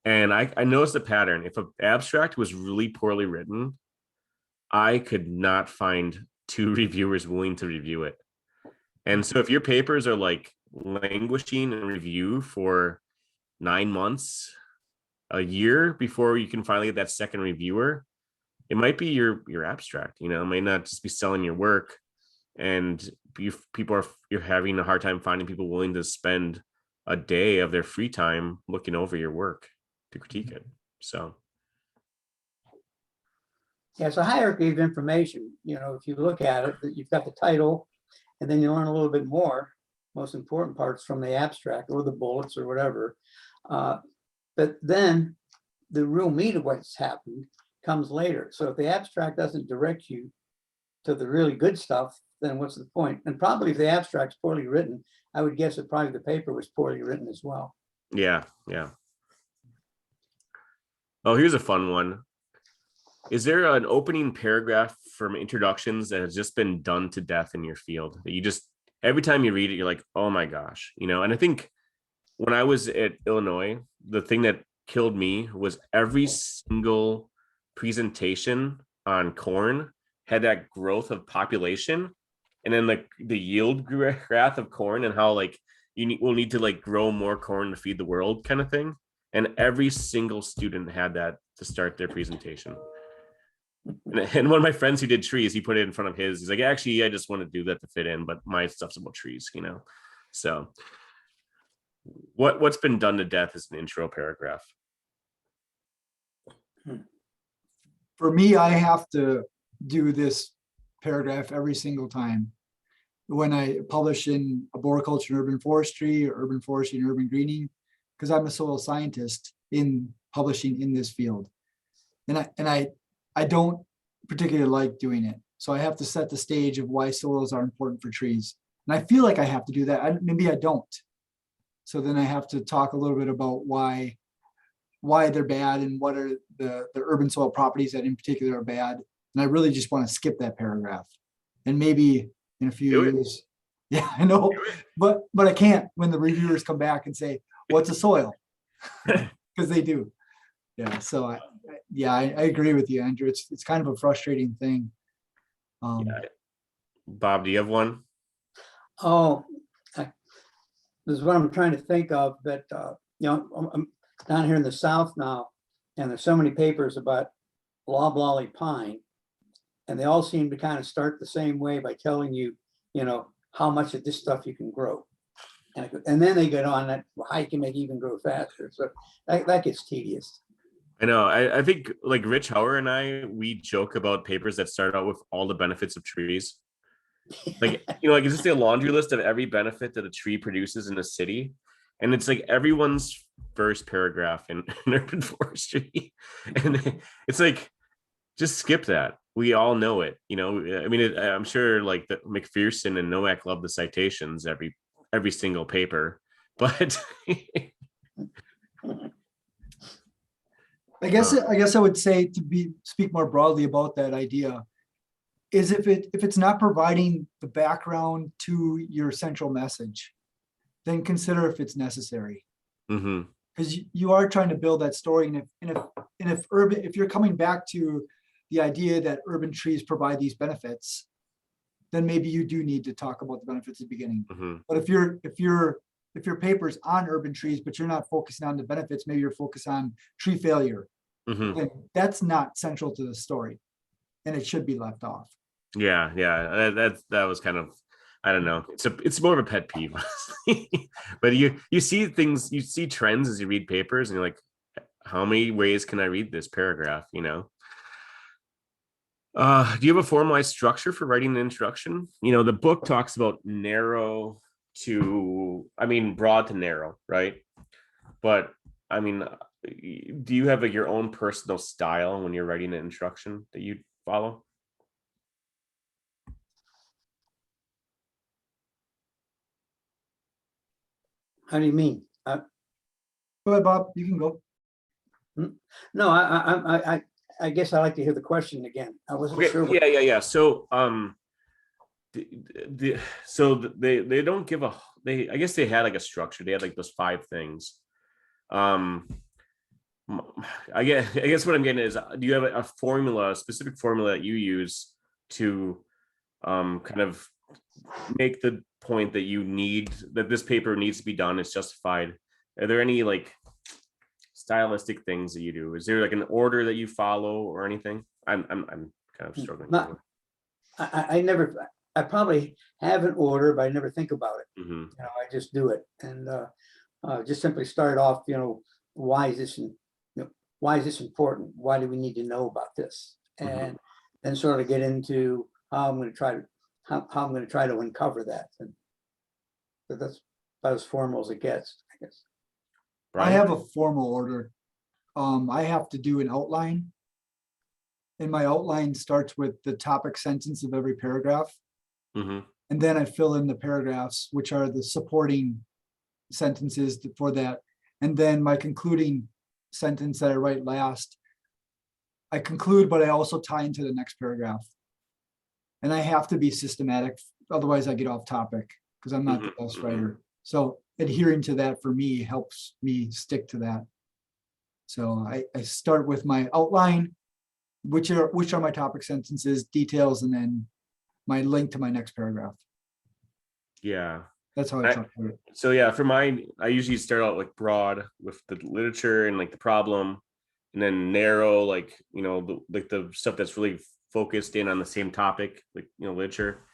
and I noticed a pattern. If an abstract was really poorly written, I could not find 2 reviewers willing to review it. And so if your papers are like languishing in review for 9 months, a year before you can finally get that second reviewer, it might be your abstract. It might not just be selling your work, and you're having a hard time finding people willing to spend a day of their free time looking over your work to critique it. So Yeah, it's a hierarchy of information. If you look at it, you've got the title, and then you learn a little bit more, most important parts from the abstract or the bullets or whatever. But then the real meat of what's happened comes later. So if the abstract doesn't direct you to the really good stuff, then what's the point? And probably if the abstract's poorly written, I would guess that probably the paper was poorly written as well. yeah. Oh, here's a fun one. Is there an opening paragraph from introductions that has just been done to death in your field that you just, every time you read it, you're like, oh my gosh, and I think when I was at Illinois, the thing that killed me was every single presentation on corn had that growth of population, and then the yield graph of corn and how like we'll need to like grow more corn to feed the world kind of thing. And every single student had that to start their presentation. And one of my friends who did trees, he put it in front of his. He's like, actually, I just want to do that to fit in, but my stuff's about trees, So what's been done to death is an intro paragraph. For me, I have to do this paragraph every single time. When I publish in arboriculture and urban forestry, or urban forestry and urban greening, because I'm a soil scientist in publishing in this field. And I don't particularly like doing it. So I have to set the stage of why soils are important for trees. And I feel like I have to do that. Maybe I don't. So then I have to talk a little bit about why they're bad and what are the urban soil properties that in particular are bad. And I really just want to skip that paragraph. And maybe in a few years, yeah, I know, but I can't when the reviewers come back and say, what's a soil? Because they do. Yeah, so I agree with you, Andrew. It's kind of a frustrating thing. Bob, do you have one? Oh, this is what I'm trying to think of, that, I'm down here in the South now, and there's so many papers about loblolly pine, and they all seem to kind of start the same way by telling you, how much of this stuff you can grow. And then they get on that, how you can make even grow faster. So that gets tedious. I know. I think like Rich Hauer and we joke about papers that start out with all the benefits of trees. Like, like it's just a laundry list of every benefit that a tree produces in a city. And it's like everyone's first paragraph in urban forestry. And it's like, just skip that. We all know it. I mean, I'm sure like the McPherson and Nowak love the citations every single paper, but I guess I would say speak more broadly about that idea is if it's not providing the background to your central message. then consider if it's necessary. Mm-hmm. Because you are trying to build that story, if you're coming back to the idea that urban trees provide these benefits, then maybe you do need to talk about the benefits at the beginning. Mm-hmm. But if your paper's on urban trees, but you're not focusing on the benefits, maybe you're focused on tree failure, Mm-hmm. then that's not central to the story, and it should be left off. Yeah, that was kind of, I don't know. It's more of a pet peeve, but you see things, you see trends as you read papers, and you're like, how many ways can I read this paragraph? You know. Do you have a formalized structure for writing an introduction? You know, the book talks about broad to narrow, right? But I mean, do you have like your own personal style when you're writing an introduction that you follow? How do you mean? Go ahead, Bob, you can go. No, I guess I like to hear the question again. I wasn't sure. Yeah. So, they don't give I guess they had like a structure. They had like those 5 things. I guess what I'm getting is, do you have a specific formula that you use to kind of make the point that this paper needs to be done, it's justified? Are there any like stylistic things that you do? Is there like an order that you follow or anything? I'm kind of struggling. I probably have an order, but I never think about it. Mm-hmm. You know, I just do it, and just simply start off. You know, why is this important? Why do we need to know about this? And then sort of get into how I'm going to try to uncover that. And so that's about as formal as it gets, I guess. I have a formal order. I have to do an outline. And my outline starts with the topic sentence of every paragraph. Mm-hmm. And then I fill in the paragraphs, which are the supporting sentences for that. And then my concluding sentence that I write last, I conclude, but I also tie into the next paragraph. And I have to be systematic, otherwise I get off topic because I'm not the best writer. So adhering to that for me helps me stick to that. So I start with my outline, which are my topic sentences, details, and then my link to my next paragraph. Yeah. That's how I talk about it. So yeah, for mine, I usually start out like broad with the literature and like the problem, and then narrow, like, you know, the stuff that's really focused in on the same topic, like, you know, literature.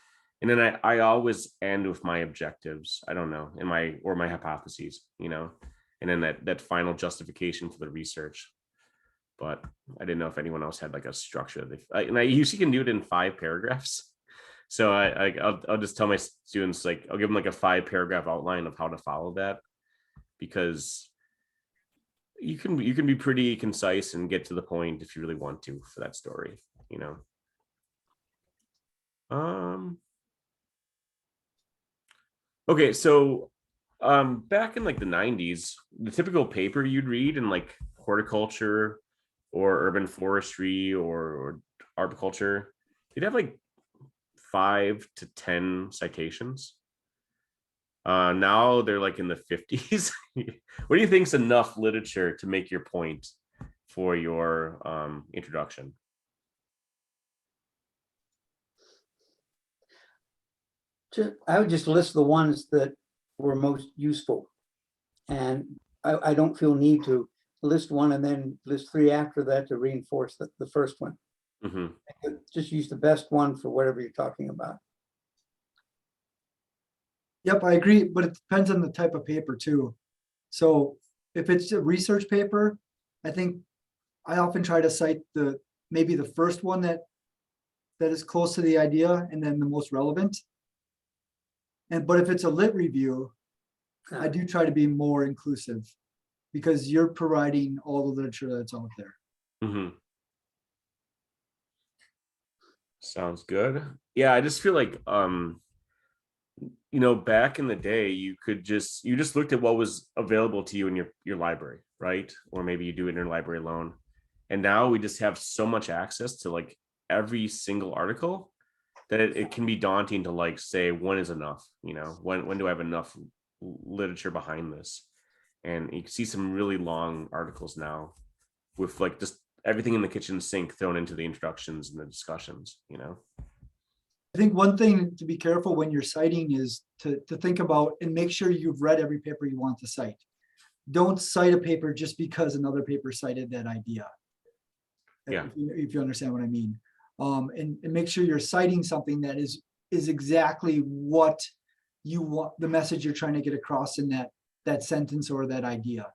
And then I always end with my objectives. I don't know, my hypotheses, you know, and then that final justification for the research. But I didn't know if anyone else had like a structure. And I usually can do it in 5 paragraphs. So I'll just tell my students, like, I'll give them like a 5-paragraph outline of how to follow that, because you can be pretty concise and get to the point if you really want to for that story, you know. Okay, so back in like the 90s, the typical paper you'd read in like horticulture or urban forestry or arboriculture, you'd have like 5 to 10 citations. Now they're like in the 50s. What do you think is enough literature to make your point for your introduction? I would just list the ones that were most useful, and I don't feel need to list one and then list 3 after that to reinforce the first one. Mm-hmm. Just use the best one for whatever you're talking about. Yep, I agree, but it depends on the type of paper too. So if it's a research paper, I think I often try to cite maybe the first one that is close to the idea and then the most relevant. But if it's a lit review, I do try to be more inclusive because you're providing all the literature that's out there. Mm-hmm. Sounds good. Yeah, I just feel like you know, back in the day, you just looked at what was available to you in your library, right? Or maybe you do it in your library alone. And now we just have so much access to like every single article that it can be daunting to like say when is enough, you know, when do I have enough literature behind this. And you can see some really long articles now with like just everything in the kitchen sink thrown into the introductions and the discussions, you know? I think one thing to be careful when you're citing is to think about and make sure you've read every paper you want to cite. Don't cite a paper just because another paper cited that idea. Yeah. If you understand what I mean. And make sure you're citing something that is exactly what you want, the message you're trying to get across in that sentence or that idea.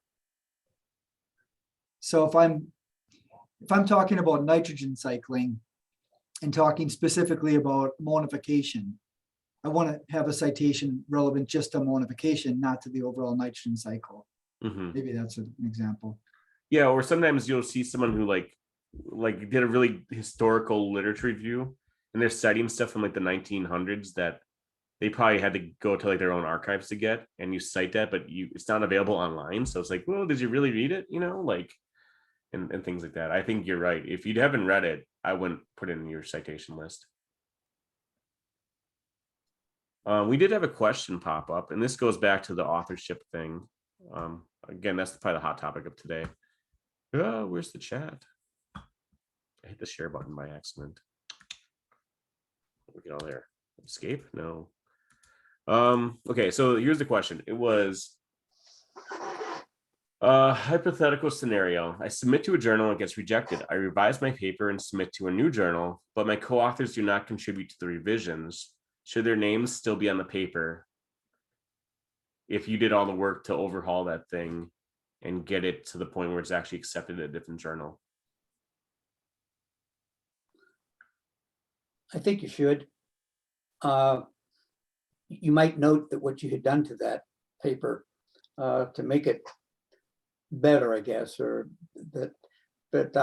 So if I'm talking about nitrogen cycling and talking specifically about ammonification, I want to have a citation relevant just to ammonification, not to the overall nitrogen cycle. Maybe that's an example. Yeah, or sometimes you'll see someone who like did a really historical literature review, and they're citing stuff from like the 1900s that they probably had to go to like their own archives to get, and you cite that, but it's not available online. So it's like, well, did you really read it? You know, like, and things like that. I think you're right. If you haven't read it, I wouldn't put it in your citation list. We did have a question pop up, and this goes back to the authorship thing. Again, that's probably the hot topic of today. Oh, where's the chat? I hit the share button by accident. We get all there. Escape? No. Okay, so here's the question. It was a hypothetical scenario. I submit to a journal and it gets rejected. I revise my paper and submit to a new journal, but my co-authors do not contribute to the revisions. Should their names still be on the paper if you did all the work to overhaul that thing and get it to the point where it's actually accepted at a different journal? I think you should. You might note that what you had done to that paper to make it better, I guess, or that. But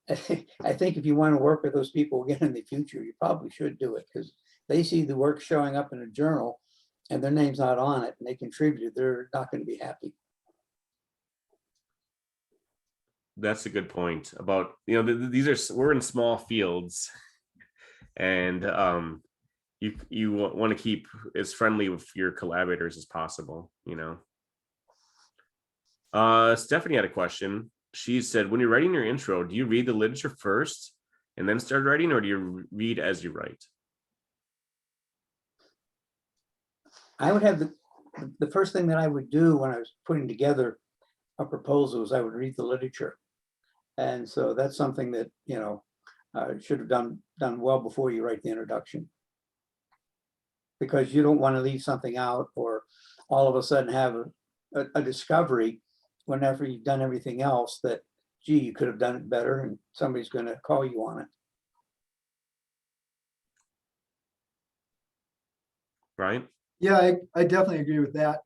I think if you want to work with those people again in the future, you probably should do it, because they see the work showing up in a journal and their name's not on it and they contributed, they're not going to be happy. That's a good point about, you know, we're in small fields, and you want to keep as friendly with your collaborators as possible, you know. Stephanie had a question. She said, when you're writing your intro, do you read the literature first and then start writing, or do you read as you write? I would have the first thing that I would do when I was putting together a proposal is I would read the literature. And so that's something that, you know, should have done well before you write the introduction. Because you don't want to leave something out or all of a sudden have a discovery whenever you've done everything else that, gee, you could have done it better, and somebody's going to call you on it. Right? Yeah, I definitely agree with that.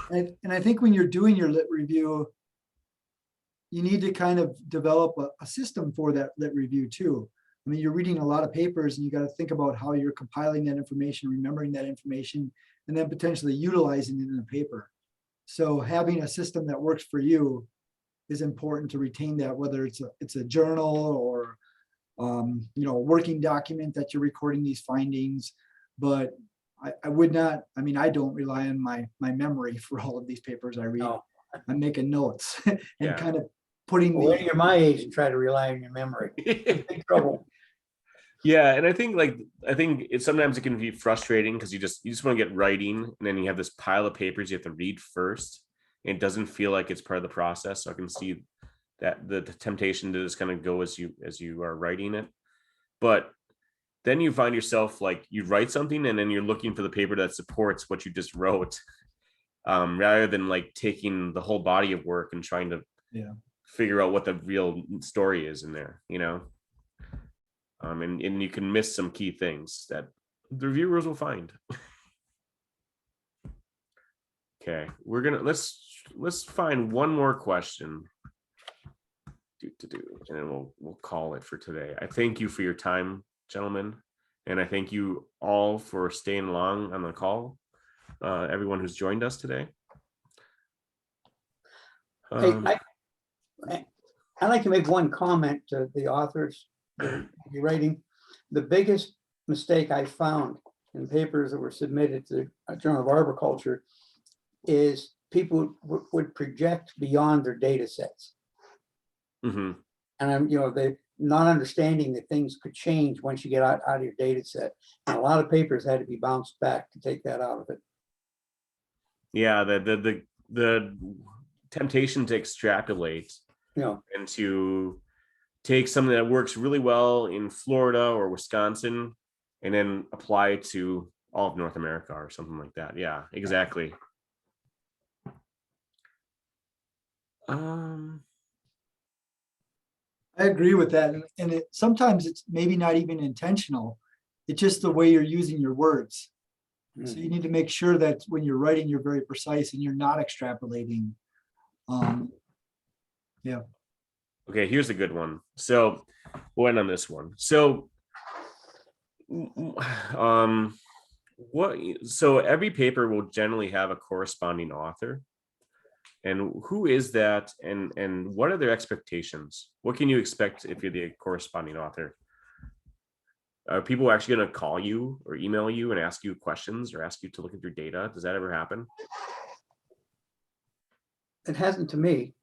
And I think when you're doing your lit review, you need to kind of develop a system for that lit review too. I mean, you're reading a lot of papers and you got to think about how you're compiling that information, remembering that information, and then potentially utilizing it in the paper. So having a system that works for you is important to retain that, whether it's a journal or you know, a working document that you're recording these findings. But I would not, I mean, I don't rely on my memory for all of these papers I read. No. I'm making notes and Yeah. kind of putting Well, when you're my age and try to rely on your memory, big trouble. Yeah, and I think sometimes it can be frustrating because you just want to get writing, and then you have this pile of papers you have to read first, and it doesn't feel like it's part of the process. So I can see that the temptation to just kind of go as you are writing it. But then you find yourself like you write something and then you're looking for the paper that supports what you just wrote, rather than like taking the whole body of work and trying to figure out what the real story is in there, you know. And you can miss some key things that the reviewers will find. Okay, let's find one more question and then we'll call it for today. I thank you for your time, gentlemen, and I thank you all for staying along on the call. Everyone who's joined us today. Hey, I'd like to make one comment to the authors that you're writing. The biggest mistake I found in papers that were submitted to a Journal of Arboriculture is people would project beyond their data sets. Hmm. And I'm, they not understanding that things could change once you get out of your data set. And a lot of papers had to be bounced back to take that out of it. Yeah, the temptation to extrapolate and to take something that works really well in Florida or Wisconsin and then apply it to all of North America or something like that. Yeah, exactly. I agree with that. And sometimes it's maybe not even intentional. It's just the way you're using your words. So you need to make sure that when you're writing, you're very precise and you're not extrapolating. Yeah. Okay, here's a good one. So we'll end on this one. So so every paper will generally have a corresponding author. And who is that, and what are their expectations? What can you expect if you're the corresponding author? Are people actually going to call you or email you and ask you questions or ask you to look at your data? Does that ever happen? It hasn't to me.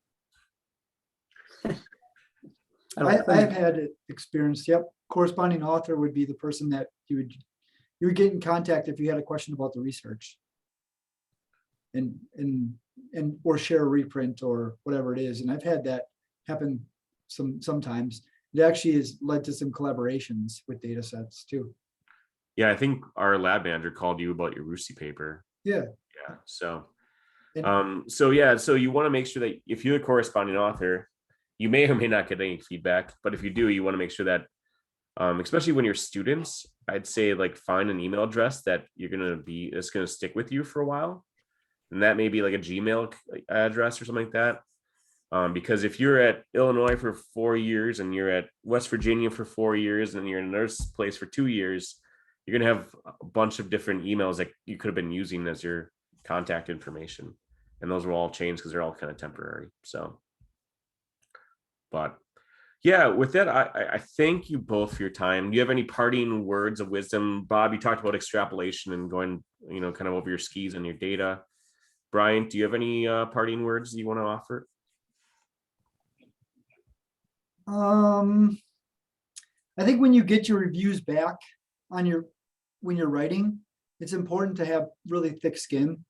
I've I've had it experienced. Yep. Corresponding author would be the person that you would get in contact if you had a question about the research. And or share a reprint or whatever it is. And I've had that happen sometimes. It actually has led to some collaborations with data sets too. Yeah, I think our lab manager called you about your RUSI paper. Yeah. Yeah. So And- so you want to make sure that if you're a corresponding author, you may or may not get any feedback, but if you do, you want to make sure that especially when you're students, I'd say like find an email address that it's going to stick with you for a while. And that may be like a Gmail address or something like that. Because if you're at Illinois for 4 years and you're at West Virginia for 4 years and you're in another place for 2 years, you're going to have a bunch of different emails that you could have been using as your contact information. And those will all change because they're all kind of temporary. So, but yeah, with that, I thank you both for your time. Do you have any parting words of wisdom? Bob, you talked about extrapolation and going, kind of over your skis and your data. Bryant, do you have any parting words you want to offer? I think when you get your reviews back when you're writing, it's important to have really thick skin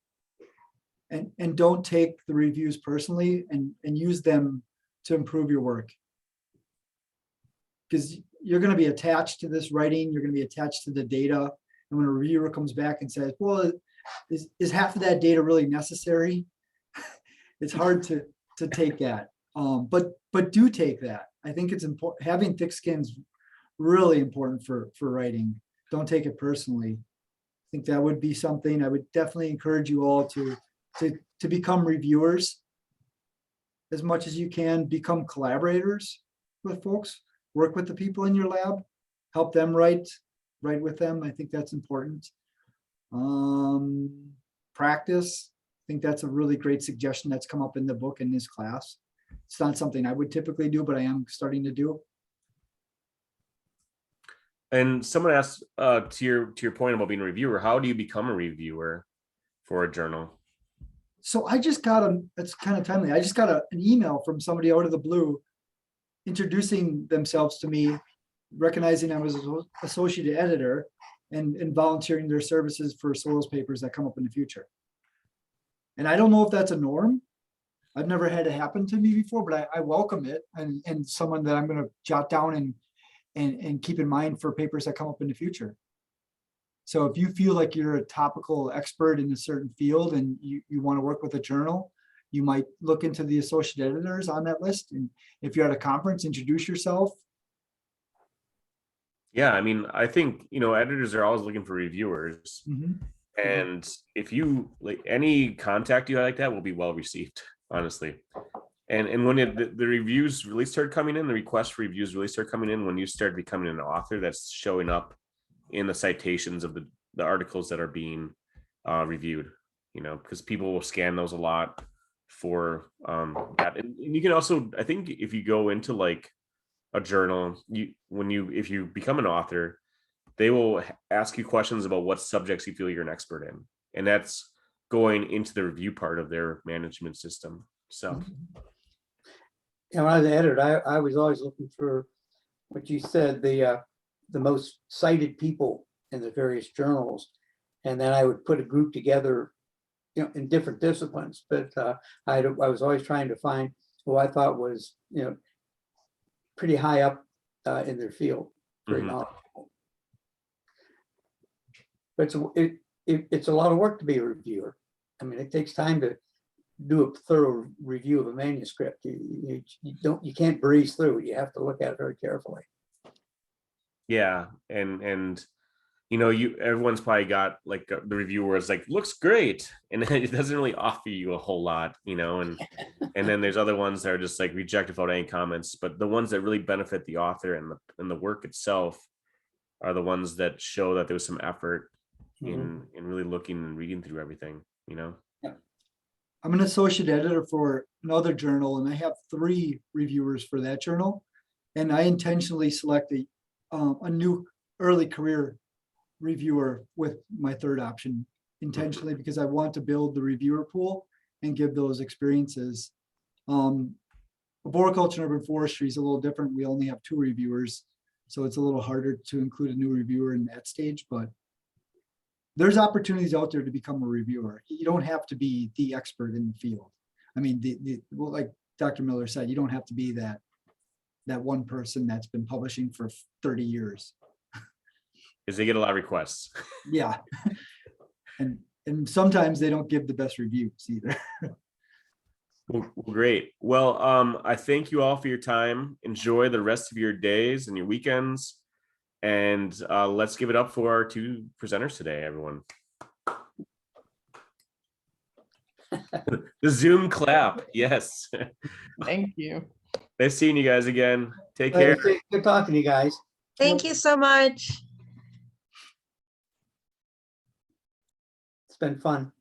and don't take the reviews personally and use them to improve your work. Because you're going to be attached to this writing, you're going to be attached to the data. And when a reviewer comes back and says, well, is half of that data really necessary? It's hard to take that. But do take that. I think it's important. Having thick skin is really important for writing. Don't take it personally. I think that would be something I would definitely encourage you all to become reviewers as much as you can. Become collaborators with folks. Work with the people in your lab. Help them write with them. I think that's important. Practice. I think that's a really great suggestion that's come up in the book in this class. It's not something I would typically do, but I am starting to do. And someone asked to your point about being a reviewer, how do you become a reviewer for a journal? So I just got it's kind of timely. I just got an email from somebody out of the blue introducing themselves to me, recognizing I was an associate editor and volunteering their services for soils papers that come up in the future. And I don't know if that's a norm. I've never had it happen to me before, but I welcome it and someone that I'm going to jot down and keep in mind for papers that come up in the future. So if you feel like you're a topical expert in a certain field and you want to work with a journal, you might look into the associate editors on that list. And if you're at a conference, introduce yourself. Yeah, I mean, I think, editors are always looking for reviewers. Mm-hmm. And if you like any contact you have like that will be well received, honestly. And when the reviews really start coming in, the requests for reviews really start coming in when you start becoming an author that's showing up in the citations of the articles that are being reviewed, because people will scan those a lot for that. And you can also, I think if you go into like a journal, if you become an author, they will ask you questions about what subjects you feel you're an expert in. And that's going into the review part of their management system. So And when I was an editor, I was always looking for what you said, the most cited people in the various journals. And then I would put a group together, in different disciplines, but I was always trying to find who I thought was, pretty high up in their field, very Mhm. knowledgeable. But it's a lot of work to be a reviewer. I mean, it takes time to do a thorough review of a manuscript. You can't breeze through it. You have to look at it very carefully. yeah, and everyone's probably got like the review where it's like looks great, and then it doesn't really offer you a whole lot, and then there's other ones that are just like rejected without any comments. But the ones that really benefit the author and the work itself are the ones that show that there was some effort in really looking and reading through everything. I'm an associate editor for another journal, and I have 3 reviewers for that journal. And I intentionally select a new early career reviewer with my 3rd option intentionally, because I want to build the reviewer pool and give those experiences. Arboriculture and urban forestry is a little different. We only have 2 reviewers, so it's a little harder to include a new reviewer in that stage, but there's opportunities out there to become a reviewer. You don't have to be the expert in the field. I mean, well, like Dr. Miller said, you don't have to be that one person that's been publishing for 30 years. Because they get a lot of requests. Yeah. And sometimes they don't give the best reviews either. Well, great. Well, I thank you all for your time. Enjoy the rest of your days and your weekends. And let's give it up for our 2 presenters today, everyone. The Zoom clap. Yes. Thank you. Nice seeing you guys again. Take care. Good talking to you guys. Thank you so much. It's been fun.